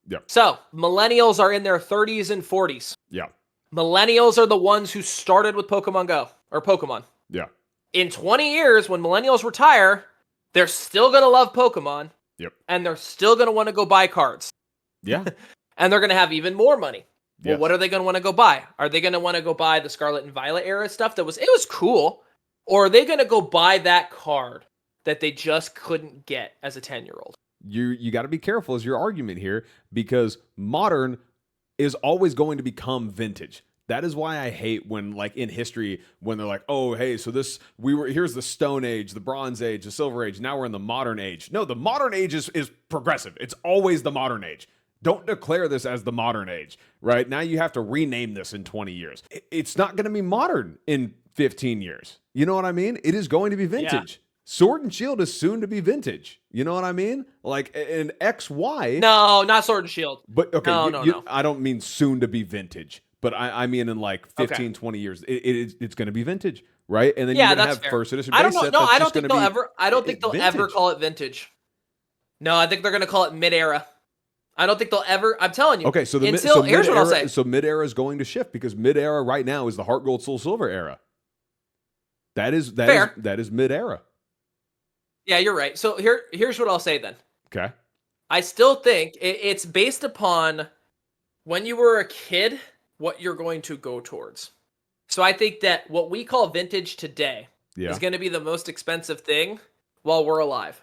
Yeah. So, millennials are in their 30s and 40s. Yeah. Millennials are the ones who started with Pokemon Go, or Pokemon. Yeah. In 20 years, when millennials retire, they're still going to love Pokemon. Yep. And they're still going to want to go buy cards. Yeah. And they're going to have even more money. Well, Yes. what are they going to want to go buy? Are they going to want to go buy the Scarlet and Violet era stuff it was cool? Or are they going to go buy that card that they just couldn't get as a 10-year-old? You got to be careful as your argument here because modern is always going to become vintage. That is why I hate when, like, in history, when they're like, oh, hey, so here's the Stone Age, the Bronze Age, the Silver Age, now we're in the Modern Age. No, the Modern Age is progressive. It's always the Modern Age. Don't declare this as the Modern Age, right? Now you have to rename this in 20 years. It's not going to be modern in 15 years. You know what I mean? It is going to be vintage. Yeah. Sword and Shield is soon to be vintage. You know what I mean? Like an XY. No, not Sword and Shield. But okay, no. I don't mean soon to be vintage. But I mean in like 15, 20 years, it's going to be vintage, right? And then you're going to have fair. First edition base set. I don't think they'll ever call it vintage. No, I think they're going to call it mid-era. I don't think they'll ever. I'm telling you. Okay, so here's what I'll say. So mid-era is going to shift because mid-era right now is the Heart Gold Soul Silver era. That is mid-era. Yeah, you're right. So here's what I'll say then. Okay. I still think it's based upon when you were a kid, what you're going to go towards. So I think that what we call vintage today is going to be the most expensive thing while we're alive.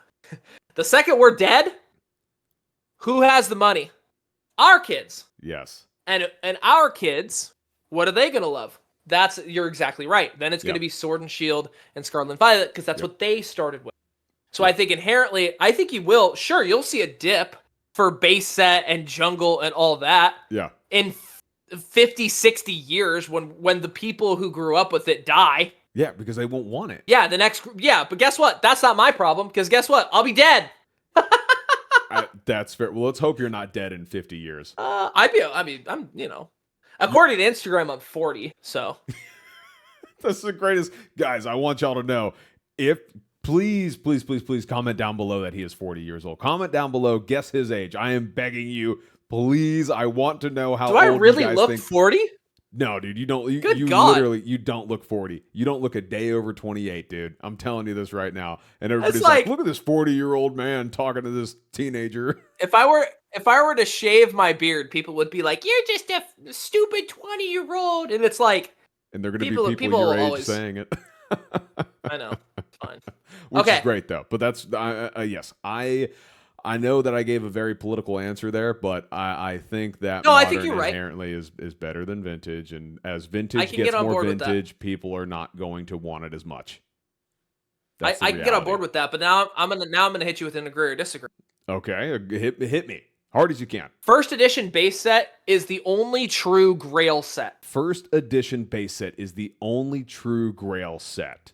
The second we're dead, Who has the money? Our kids. Yes. And our kids, what are they going to love? You're exactly right. Then it's going to be Sword and Shield and Scarlet and Violet because that's what they started with. So I think inherently, you will. Sure, you'll see a dip for base set and jungle and all that. Yeah. In 50, 60 years when the people who grew up with it die. Yeah, because they won't want it. Yeah, but guess what? That's not my problem because guess what? I'll be dead. That's fair. Well, let's hope you're not dead in 50 years. I'm, according to Instagram, I'm 40, so. That's the greatest. Guys, I want y'all to know, please comment down below that he is 40 years old. Comment down below, guess his age. I am begging you, please. I want to know how old I really you guys look think. 40? No, dude, you don't. You God. literally, you don't look 40. You don't look a day over 28, dude. I'm telling you this right now. And everybody's like, look at this 40-year-old man talking to this teenager. If I were to shave my beard, people would be like, "You're just a stupid 20-year-old," and it's like, and they're going to be people your age always saying it. I know, fine. Which is great though. But that's yes, I know that I gave a very political answer there, but I think that modern I think you're right. Inherently is better than vintage, and as vintage gets more vintage, people are not going to want it as much. I can get on board with that, but now I'm gonna hit you with an agree or disagree. Okay, hit me hard as you can. First edition base set is the only true Grail set. First edition base set is the only true Grail set.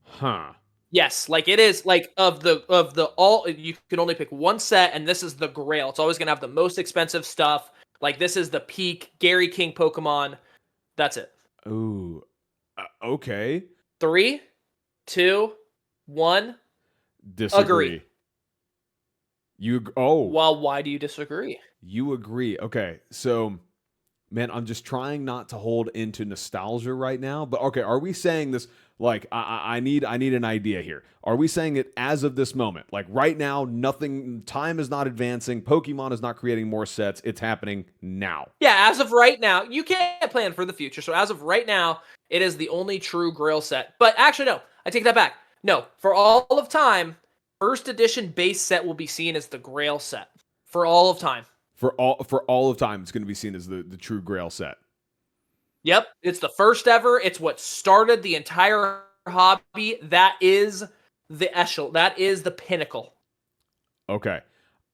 Huh. Yes, like it is like of the all you can only pick one set and this is the Grail. It's always going to have the most expensive stuff. Like this is the peak Gary King Pokemon. That's it. Ooh. Okay. 3, 2, 1. Disagree. Agree. Well, why do you disagree? You agree. Okay. So, man, I'm just trying not to hold into nostalgia right now, but okay, are we saying this like I need an idea here. Are we saying it as of this moment? Like right now, time is not advancing, Pokemon is not creating more sets, it's happening now. Yeah, as of right now, you can't plan for the future. So as of right now, it is the only true Grail set. But actually no, I take that back. No, for all of time, first edition base set will be seen as the Grail set. For all of time. For all of time, it's going to be seen as the true Grail set. Yep, it's the first ever. It's what started the entire hobby. That is the echelon. That is the pinnacle. Okay.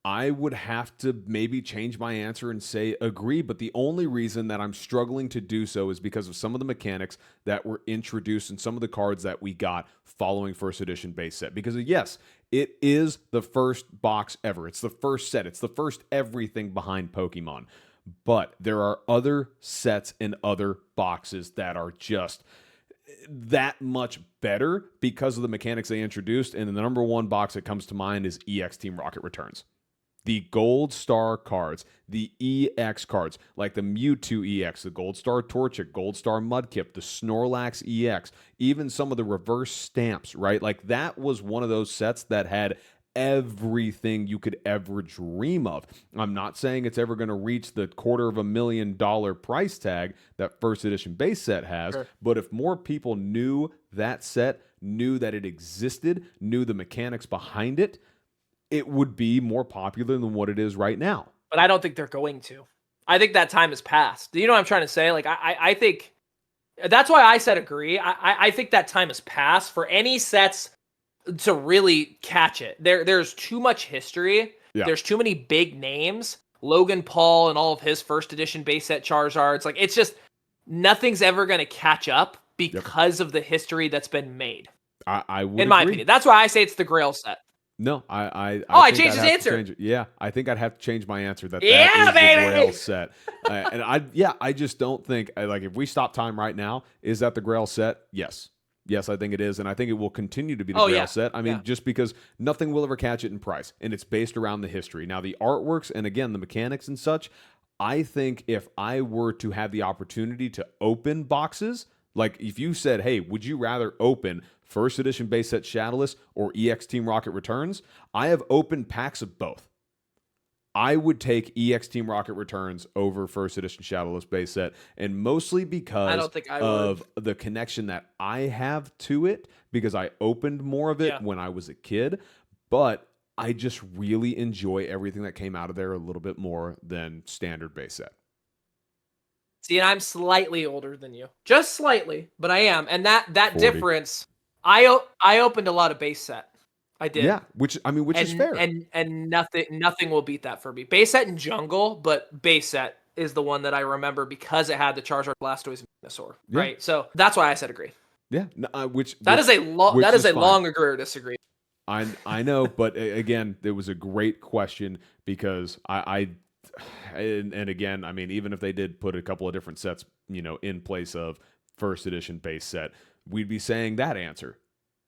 I would have to maybe change my answer and say agree, but the only reason that I'm struggling to do so is because of some of the mechanics that were introduced and some of the cards that we got following first edition base set. Because yes, it is the first box ever. It's the first set. It's the first everything behind Pokemon. But there are other sets and other boxes that are just that much better because of the mechanics they introduced. And the number one box that comes to mind is EX Team Rocket Returns. The Gold Star cards, the EX cards, like the Mewtwo EX, the Gold Star Torchic, Gold Star Mudkip, the Snorlax EX, even some of the reverse stamps, right? Like that was one of those sets that had everything you could ever dream of. I'm not saying it's ever going to reach the $250,000 price tag that first edition base set has, but if more people knew that set, knew that it existed, knew the mechanics behind it, it would be more popular than what it is right now. But I don't think they're going to. I think that time has passed. Do you know what I'm trying to say? Like, I think that's why I said agree. I think that time has passed for any sets to really catch it. There's too much history. Yeah. There's too many big names. Logan Paul and all of his first edition base set Charizards. Like, it's just nothing's ever going to catch up because of the history that's been made. I would in my opinion. That's why I say it's the Grail set. No, I changed his answer. Yeah, I think I'd have to change my answer. That is the Grail set. And I just don't think, like, if we stop time right now, is that the Grail set? Yes. Yes, I think it is, and I think it will continue to be the Grail set. I mean, just because nothing will ever catch it in price, and it's based around the history. Now, the artworks, and again, the mechanics and such, I think if I were to have the opportunity to open boxes, like if you said, hey, would you rather open first edition base set Shadowless or EX Team Rocket Returns? I have opened packs of both. I would take EX Team Rocket Returns over first edition Shadowless base set, and mostly because of the connection that I have to it, because I opened more of it when I was a kid. But I just really enjoy everything that came out of there a little bit more than standard base set. See, and I'm slightly older than you, just slightly, but I am, and that 40. difference, I opened a lot of base set. I did. Yeah, which is fair. And nothing will beat that for me. Base set and jungle, but base set is the one that I remember because it had the Charizard, Blastoise, and Venusaur. Yeah. Right, so that's why I said agree. Yeah, that is a long agree or disagree. I know, but again, it was a great question because and again, I mean, even if they did put a couple of different sets, in place of first edition base set, we'd be saying that answer,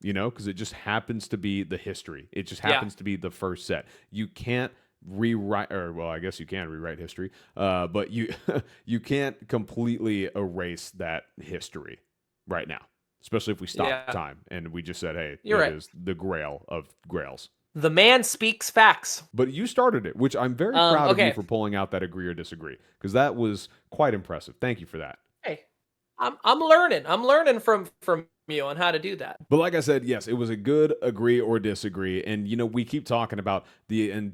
because it just happens to be the history. It just happens to be the first set. You can't rewrite, or well, I guess you can rewrite history, but you can't completely erase that history right now. Especially if we stop time and we just said, hey, it is the grail of grails. The man speaks facts. But you started it, which I'm very proud of you for pulling out that agree or disagree, because that was quite impressive. Thank you for that. Hey, I'm learning. I'm learning from you on how to do that. But like I said, yes, it was a good agree or disagree. And, we keep talking about the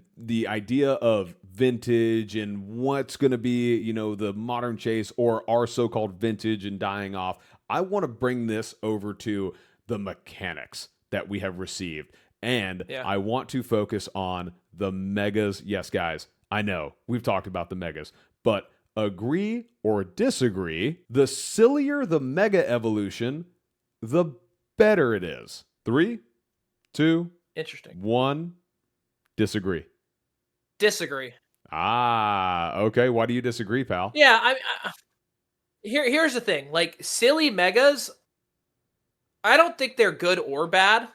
idea of vintage and what's going to be, the modern chase or our so-called vintage and dying off. I want to bring this over to the mechanics that we have received. And I want to focus on the megas. Yes, guys, I know we've talked about the megas, but agree or disagree, the sillier the mega evolution, the better it is. 3, 2, interesting. 1, disagree. Disagree. Okay. Why do you disagree, pal? Yeah, here's the thing. Like, silly megas, I don't think they're good or bad.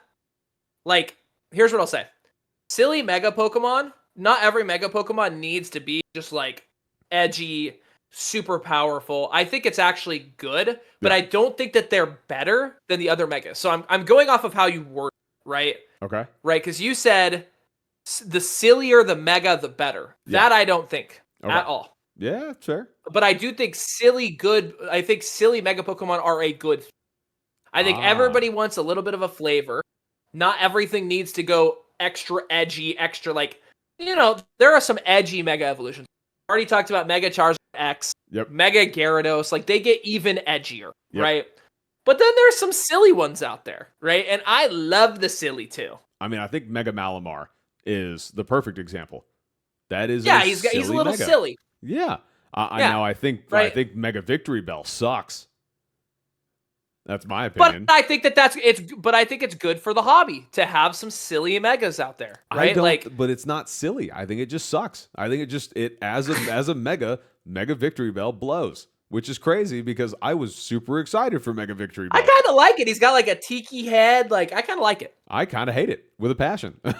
Like, here's what I'll say. Silly mega Pokemon, not every mega Pokemon needs to be just like edgy, super powerful. I think it's actually good, but I don't think that they're better than the other megas. So I'm going off of how you word it, right? Okay. Right, because you said the sillier the mega, the better. That I don't think at all. Yeah, sure. But I do think silly mega Pokemon are a good thing. I think everybody wants a little bit of a flavor. Not everything needs to go extra edgy, extra there are some edgy mega evolutions. Already talked about Mega Charizard X, Mega Gyarados, like they get even edgier, right? But then there's some silly ones out there, right? And I love the silly too. I mean, I think Mega Malamar is the perfect example. That is he's a little mega. Silly. Yeah. I think Mega Victory Bell sucks. That's my opinion. But I think it's good for the hobby to have some silly megas out there, right? But it's not silly. I think it just sucks. I think as a mega Victory Bell blows, which is crazy because I was super excited for Mega Victory Bell. I kind of like it. He's got like a tiki head. Like, I kind of like it. I kind of hate it with a passion. I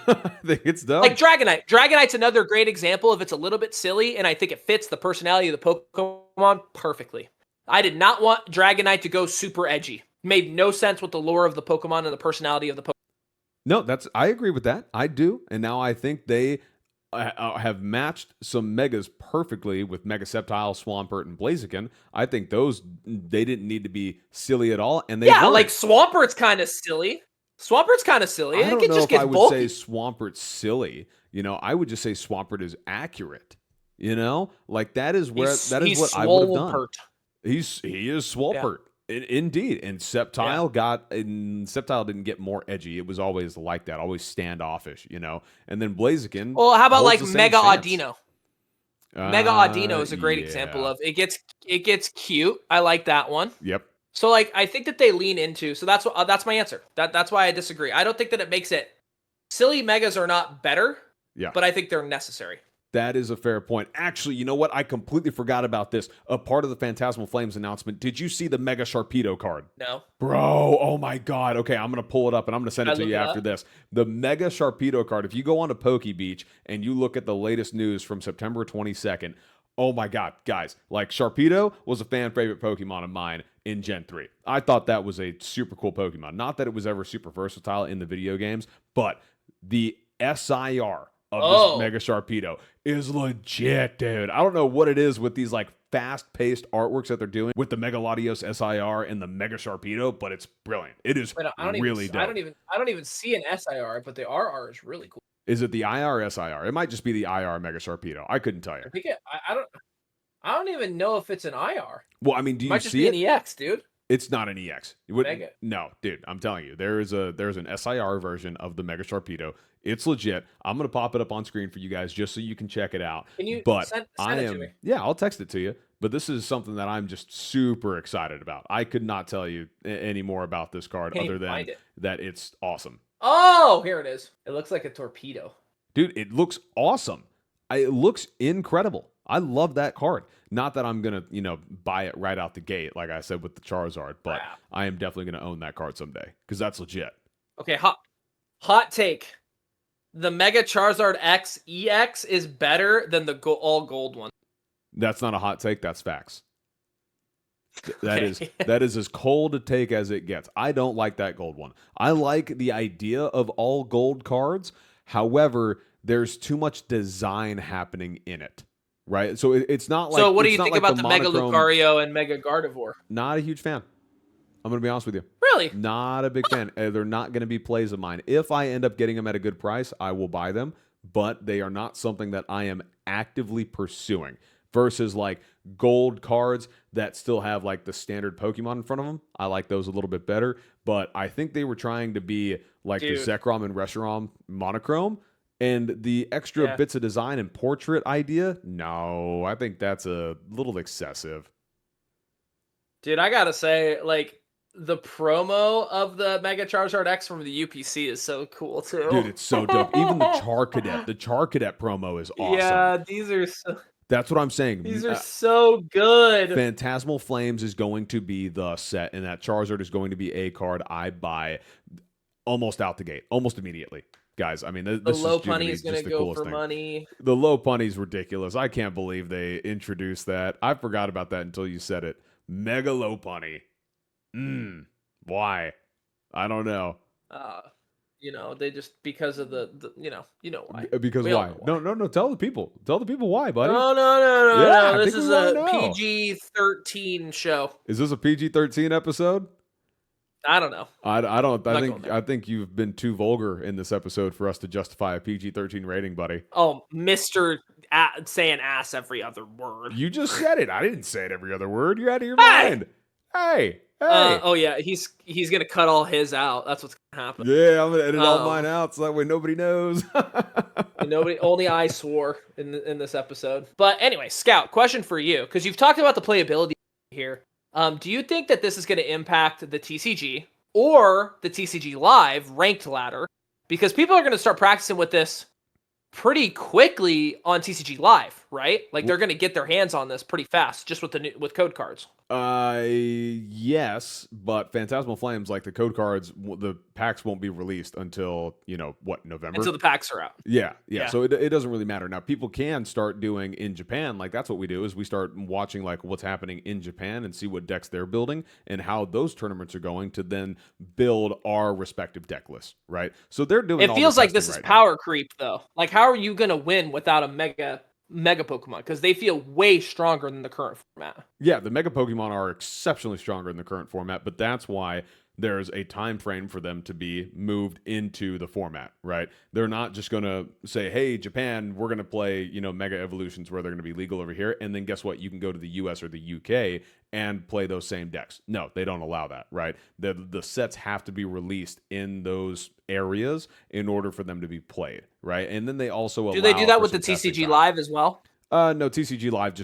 think it's dumb. Like Dragonite. Dragonite's another great example of it's a little bit silly, and I think it fits the personality of the Pokemon perfectly. I did not want Dragonite to go super edgy. Made no sense with the lore of the Pokemon and the personality of the Pokemon. No, I agree with that. I do. And now I think they have matched some megas perfectly with Mega Sceptile, Swampert, and Blaziken. I think they didn't need to be silly at all. And they weren't. Like Swampert's kind of silly. I don't know if I would say Swampert's silly. I would just say Swampert is accurate. Like that is what I would have done. He is Swalpert. Indeed. And Sceptile Sceptile didn't get more edgy. It was always like that, always standoffish, And then Blaziken. Well, how about like Mega Audino? Mega Audino is a great example of it gets cute. I like that one. Yep. So like I think that they lean into, so that's my answer. That's why I disagree. I don't think that it makes it silly megas are not better. Yeah. But I think they're necessary. That is a fair point. Actually, you know what? I completely forgot about this. A part of the Phantasmal Flames announcement. Did you see the Mega Sharpedo card? No. Bro, oh my God. Okay, I'm going to pull it up and I'm going to send it to you after this. The Mega Sharpedo card, if you go on to Poke Beach and you look at the latest news from September 22nd, oh my God, guys. Like, Sharpedo was a fan favorite Pokemon of mine in Gen 3. I thought that was a super cool Pokemon. Not that it was ever super versatile in the video games, but the SIR of this Mega Sharpedo is legit, dude. I don't know what it is with these like fast-paced artworks that they're doing with the Mega Latios SIR and the Mega Sharpedo, but it's brilliant. It is really dope. I don't even see an SIR, but the RR is really cool. Is it the IR or SIR? It might just be the IR Mega Sharpedo. I couldn't tell you. I think I don't even know if it's an IR. Well, I mean, do It you might just see be it? an EX, dude. It's not an EX. You wouldn't, Mega. no, dude, I'm telling you, there's an SIR version of the Mega Sharpedo. It's legit. I'm gonna pop it up on screen for you guys just so you can check it out. Can you But send I it am, to me? yeah, I'll text it to you. But this is something that I'm just super excited about. I could not tell you any more about this card Can't other even than find it. that it's awesome. Oh, here it is. It looks like a torpedo. Dude, it looks awesome. It looks incredible. I love that card. Not that I'm going to, buy it right out the gate, like I said with the Charizard, but Wow. I am definitely going to own that card someday because that's legit. Okay, hot take. The Mega Charizard X EX is better than the all gold one. That's not a hot take. That's facts. That Okay. that is as cold a take as it gets. I don't like that gold one. I like the idea of all gold cards. However, there's too much design happening in it, right? So it's not like. So what do it's you not think like about the Mega monochrome- Lucario and Mega Gardevoir? Not a huge fan. I'm going to be honest with you. Really? Not a big fan. They're not going to be plays of mine. If I end up getting them at a good price, I will buy them, but they are not something that I am actively pursuing. Versus like gold cards that still have like the standard Pokemon in front of them. I like those a little bit better, but I think they were trying to be like the Zekrom and Reshiram monochrome, and the extra bits of design and portrait idea. No, I think that's a little excessive. Dude, I gotta say, like, the promo of the Mega Charizard X from the UPC is so cool too. Dude, it's so dope. Even the Charcadet promo is awesome. Yeah, these are so. That's what I'm saying. These are so good. Phantasmal Flames is going to be the set, and that Charizard is going to be a card I buy almost out the gate, almost immediately. Guys, I mean, The this low is punny is going to go for money. The low punny is ridiculous. I can't believe they introduced that. I forgot about that until you said it. Mega low punny. Why? I don't know. They just because of the why. Because We all why? know why. No. Tell the people. Tell the people why, buddy. No. Yeah, I This think is we wanna a know. PG-13 show. Is this a PG-13 episode? I don't know. I think you've been too vulgar in this episode for us to justify a PG-13 rating, buddy. Oh, Mr. Saying ass every other word. You just said it. I didn't say it every other word. You're out of your mind. Hey. Oh yeah, he's gonna cut all his out. That's what's gonna happen. Yeah, I'm gonna edit all mine out so that way nobody knows. Only I swore in this episode. But anyway, Scout, question for you, because you've talked about the playability here. Do you think that this is going to impact the TCG or the TCG Live ranked ladder? Because people are going to start practicing with this pretty quickly on TCG Live, right? Like they're going to get their hands on this pretty fast, just with code cards. Yes, but Phantasmal Flames, like the code cards, the packs won't be released until November. Until the packs are out. Yeah. So it doesn't really matter. Now people can start doing in Japan, like that's what we do is we start watching like what's happening in Japan and see what decks they're building and how those tournaments are going to then build our respective deck lists, right? So they're doing. It feels like this is power creep though. Like how are you going to win without a mega Pokemon? Because they feel way stronger than the current format. Yeah, the Mega Pokemon are exceptionally stronger in the current format, but that's why there's a time frame for them to be moved into the format, right? They're not just going to say, hey, Japan, we're going to play, Mega Evolutions where they're going to be legal over here, and then guess what? You can go to the US or the UK and play those same decks. No, they don't allow that, right? The sets have to be released in those areas in order for them to be played, right? And then they also do they do that with the TCG Live as well? No, TCG Live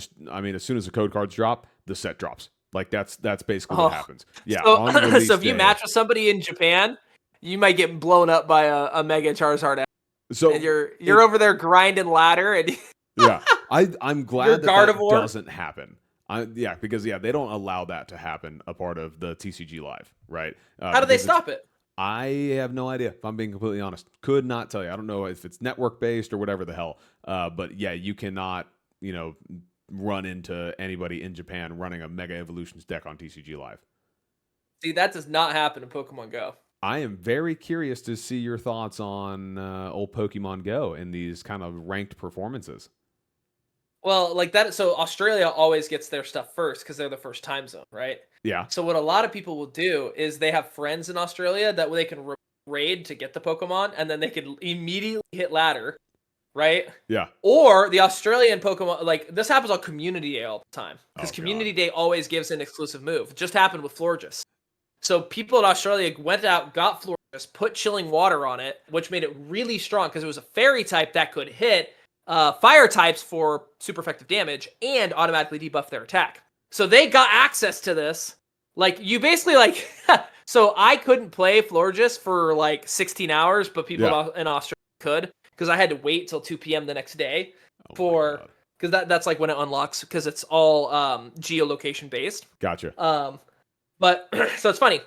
as soon as the code cards drop, the set drops. Like that's basically what happens. Yeah. So if you match with somebody in Japan, you might get blown up by a Mega Charizard. So and you're over there grinding ladder and yeah. I'm glad that doesn't happen. Because they don't allow that to happen a part of the TCG Live, right? How do they stop it? I have no idea, if I'm being completely honest. Could not tell you. I don't know if it's network based or whatever the hell. But yeah, you cannot, run into anybody in Japan running a Mega Evolutions deck on TCG Live. See, that does not happen in Pokemon Go. I am very curious to see your thoughts on old Pokemon Go and these kind of ranked performances. Well, like that. So Australia always gets their stuff first because they're the first time zone, right? Yeah. So what a lot of people will do is they have friends in Australia that they can raid to get the Pokemon, and then they could immediately hit ladder, right? Yeah. Or the Australian Pokemon, like this happens on Community Day all the time, because Oh, Community Day always gives an exclusive move. It just happened with Florges. So people in Australia went out, got Florges, put Chilling Water on it, which made it really strong because it was a fairy type that could hit fire types for super effective damage and automatically debuff their attack. So they got access to this. Like, you basically, like, so I couldn't play Florges for like 16 hours, but people in Australia could, because I had to wait till 2 p.m. the next day because that's like when it unlocks, because it's all geolocation based. Gotcha. But so it's funny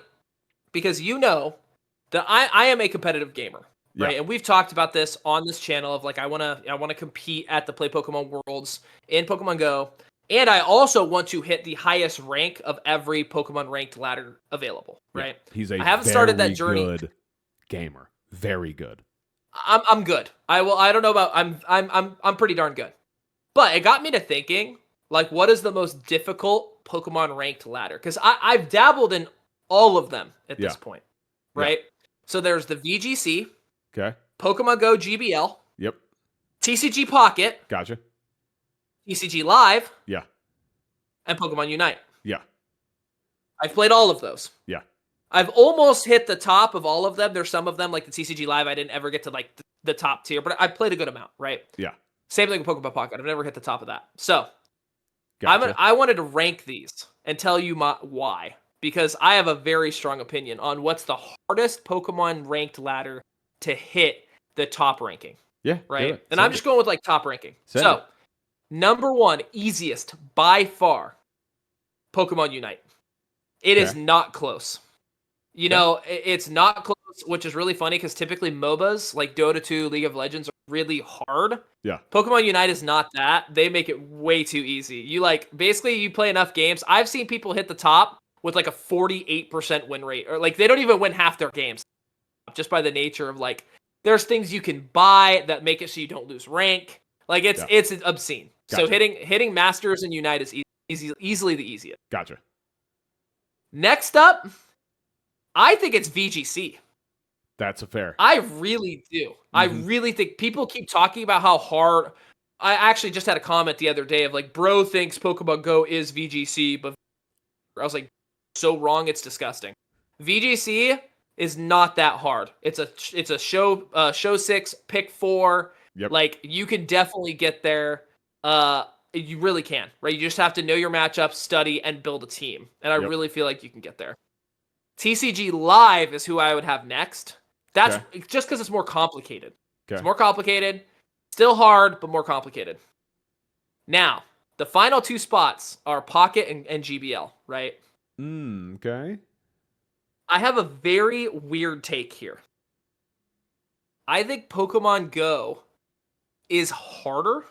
because that I am a competitive gamer, right? And we've talked about this on this channel of like I want to compete at the Play Pokemon Worlds in Pokemon Go, and I also want to hit the highest rank of every Pokemon ranked ladder available, right? He's I haven't started that journey. Good gamer, very good. I'm good. I don't know about I'm pretty darn good, but it got me to thinking, like, what is the most difficult Pokemon ranked ladder? Because I've dabbled in all of them at this point, right? So there's the VGC, okay, Pokemon Go GBL, yep, TCG Pocket, gotcha, TCG Live, yeah, and Pokemon Unite. Yeah, I've played all of those. Yeah, I've almost hit the top of all of them. There's some of them, like the TCG Live, I didn't ever get to like the top tier, but I played a good amount, right? Yeah. Same thing with Pokemon Pocket. I've never hit the top of that. So gotcha. I wanted to rank these and tell you why, because I have a very strong opinion on what's the hardest Pokemon ranked ladder to hit the top ranking. Yeah. Right. And I'm just going with like top ranking. Send so it. Number one, easiest by far, Pokemon Unite. It is not close. You know, it's not close, which is really funny because typically MOBAs like Dota 2, League of Legends are really hard. Yeah. Pokemon Unite is not that. They make it way too easy. You basically you play enough games. I've seen people hit the top with like a 48% win rate, or like they don't even win half their games just by the nature of like there's things you can buy that make it so you don't lose rank. Like it's obscene. Gotcha. So hitting Masters and Unite is easily the easiest. Gotcha. Next up, I think it's VGC. That's a fair. I really do. I really think people keep talking about how hard. I actually just had a comment the other day of like, bro thinks Pokemon Go is VGC, but I was like, so wrong. It's disgusting. VGC is not that hard. It's a show 6, pick 4. Yep. Like you can definitely get there. You really can, right? You just have to know your matchups, study, and build a team. And I really feel like you can get there. TCG Live is who I would have next. That's just because it's more complicated. Okay. It's more complicated. Still hard, but more complicated. Now, the final 2 spots are Pocket and GBL, right? Okay. I have a very weird take here. I think Pokemon Go is harder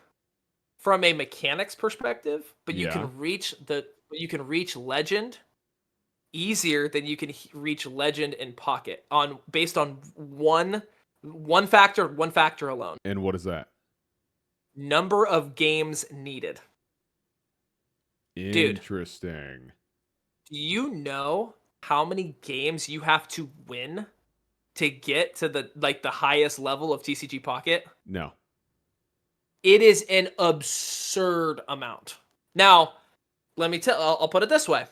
from a mechanics perspective, but you can reach Legend easier than you can reach Legend in Pocket based on one factor alone. And what is Number of games needed. Interesting. Dude, do you know how many games you have to win to get to the highest level of TCG Pocket? No. It is an absurd amount. Now, let me I'll put it this way.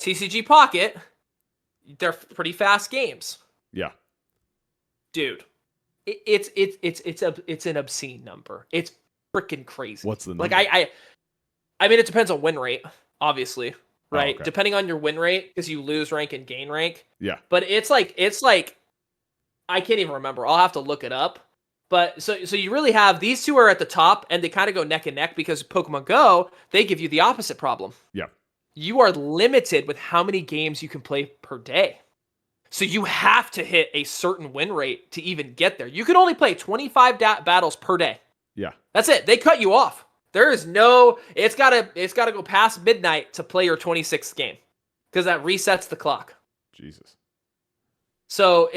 TCG Pocket, they're pretty fast games. Yeah. Dude, it's an obscene number. It's freaking crazy. What's the number? Like I mean, it depends on win rate, obviously, right? Okay. Depending on your win rate, because you lose rank and gain rank. Yeah. But it's like I can't even remember. I'll have to look it up. But so you really have these two are at the top, and they kind of go neck and neck because Pokemon Go, they give you the opposite problem. Yeah. You are limited with how many games you can play per day. So you have to hit a certain win rate to even get there. You can only play 25 battles per day. Yeah. That's it. They cut you off. There is no, it's gotta go past midnight to play your 26th game because that resets the clock. Jesus. So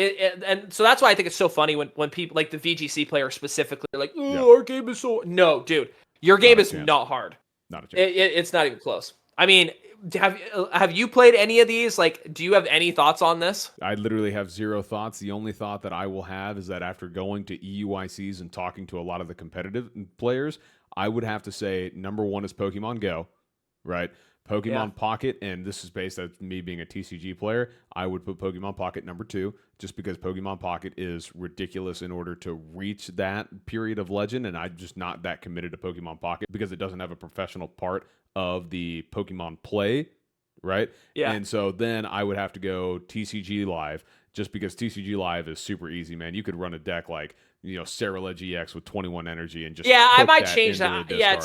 so that's why I think it's so funny when people like the VGC players specifically are like, our game is so no, dude, your game is not hard. Not a chance. It's not even close. I mean, have you played any of these? Like, do you have any thoughts on this? I literally have zero thoughts. The only thought that I will have is that after going to EUICs and talking to a lot of the competitive players, I would have to say number one is Pokemon Go, right? Pokemon Pocket, and this is based on me being a TCG player, I would put Pokemon Pocket number 2, just because Pokemon Pocket is ridiculous in order to reach that period of Legend, and I'm just not that committed to Pokemon Pocket because it doesn't have a professional part of the Pokemon play, right? Yeah. And so then I would have to go TCG Live, just because TCG Live is super easy, man. You could run a deck like, Sarah-led GX with 21 energy and just I might that change that. Yeah,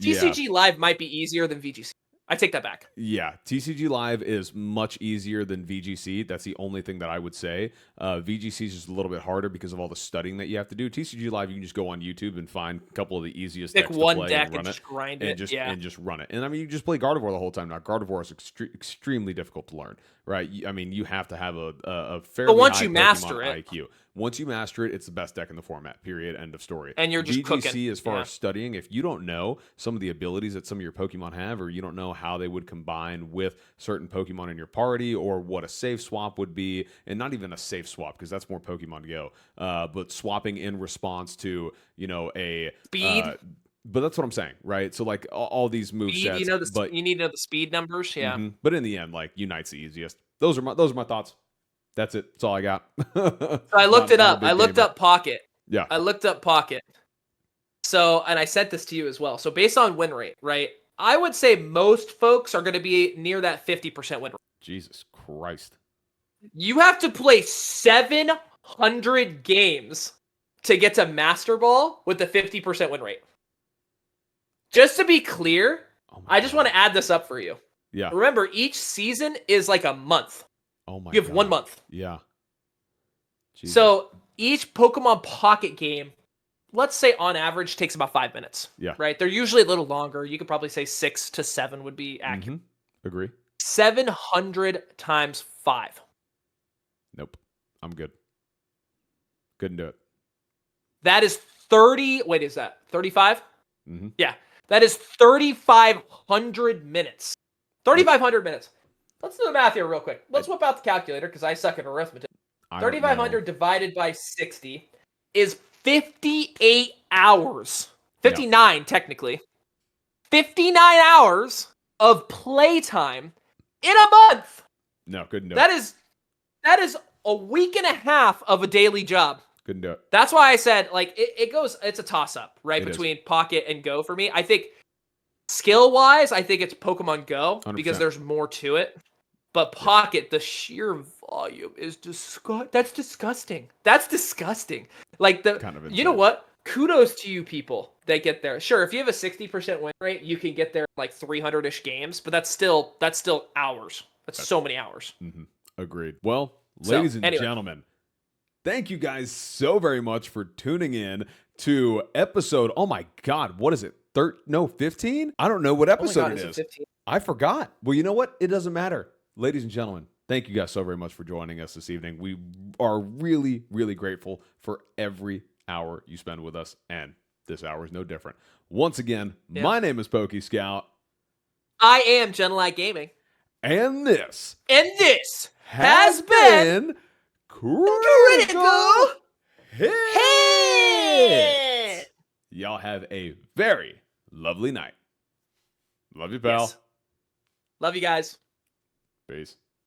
TCG Live might be easier than VGC. I take that back. Yeah, TCG Live is much easier than VGC. That's the only thing that I would say. VGC is just a little bit harder because of all the studying that you have to do. TCG Live, you can just go on YouTube and find a couple of the easiest decks to play and run just grind it. And just run it. And I mean, you just play Gardevoir the whole time. Now, Gardevoir is extremely difficult to learn, right? I mean, you have to have a fairly high Pokemon IQ. Once you master it, it's the best deck in the format, period, end of story. And you're just VGC, cooking. as far as studying, if you don't know some of the abilities that some of your Pokemon have, or you don't know how they would combine with certain Pokemon in your party, or what a safe swap would be, and not even a safe swap, because that's more Pokemon Go, but swapping in response to, a... Speed? But that's what I'm saying, right? So, like, all these movesets... You need to know the speed numbers, yeah. Mm-hmm. But in the end, like, Unite's the easiest. Those are my thoughts. That's it. That's all I got. So I looked it up. I looked up Pocket. Yeah. I looked up Pocket. So, and I sent this to you as well. So based on win rate, right? I would say most folks are going to be near that 50% win rate. Jesus Christ. You have to play 700 games to get to Master Ball with the 50% win rate. Just to be clear, I just want to add this up for you. Yeah. Remember, each season is like a month. Oh my God. You have 1 month. Yeah. Jesus. So each Pokemon Pocket game, let's say on average, takes about 5 minutes. Yeah. Right? They're usually a little longer. You could probably say 6 to 7 would be accurate. Mm-hmm. Agree. 700 times 5. Nope. I'm good. Couldn't do it. That is 30. Wait, is that 35? Mm-hmm. Yeah. That is 3,500 minutes. 3,500 minutes. Let's do the math here real quick. Let's whip out the calculator because I suck at arithmetic. 3,500 divided by 60 is 58 hours. 59, technically. 59 hours of playtime in a month. No, couldn't do it. That is a week and a half of a daily job. Couldn't do it. That's why I said, like, it's a toss-up, right, between Pocket and Go for me. I think skill-wise, I think it's Pokemon Go 100%. because there's more to it. But Pocket, the sheer volume is That's disgusting. That's disgusting. Like, you know what? Kudos to you people that get there. Sure, if you have a 60% win rate, you can get there like 300-ish games, but that's still hours. That's so many hours. Mm-hmm. Agreed. Well, ladies and gentlemen, thank you guys so very much for tuning in to episode, oh my God, what is it? 15? I don't know what episode it is. 15? I forgot. Well, you know what? It doesn't matter. Ladies and gentlemen, thank you guys so very much for joining us this evening. We are really, really grateful for every hour you spend with us, and this hour is no different. Once again, my name is Pokey Scout. I am Genelite Gaming. And this has been Critical Hit. Y'all have a very lovely night. Love you, pal. Yes. Love you guys. Peace.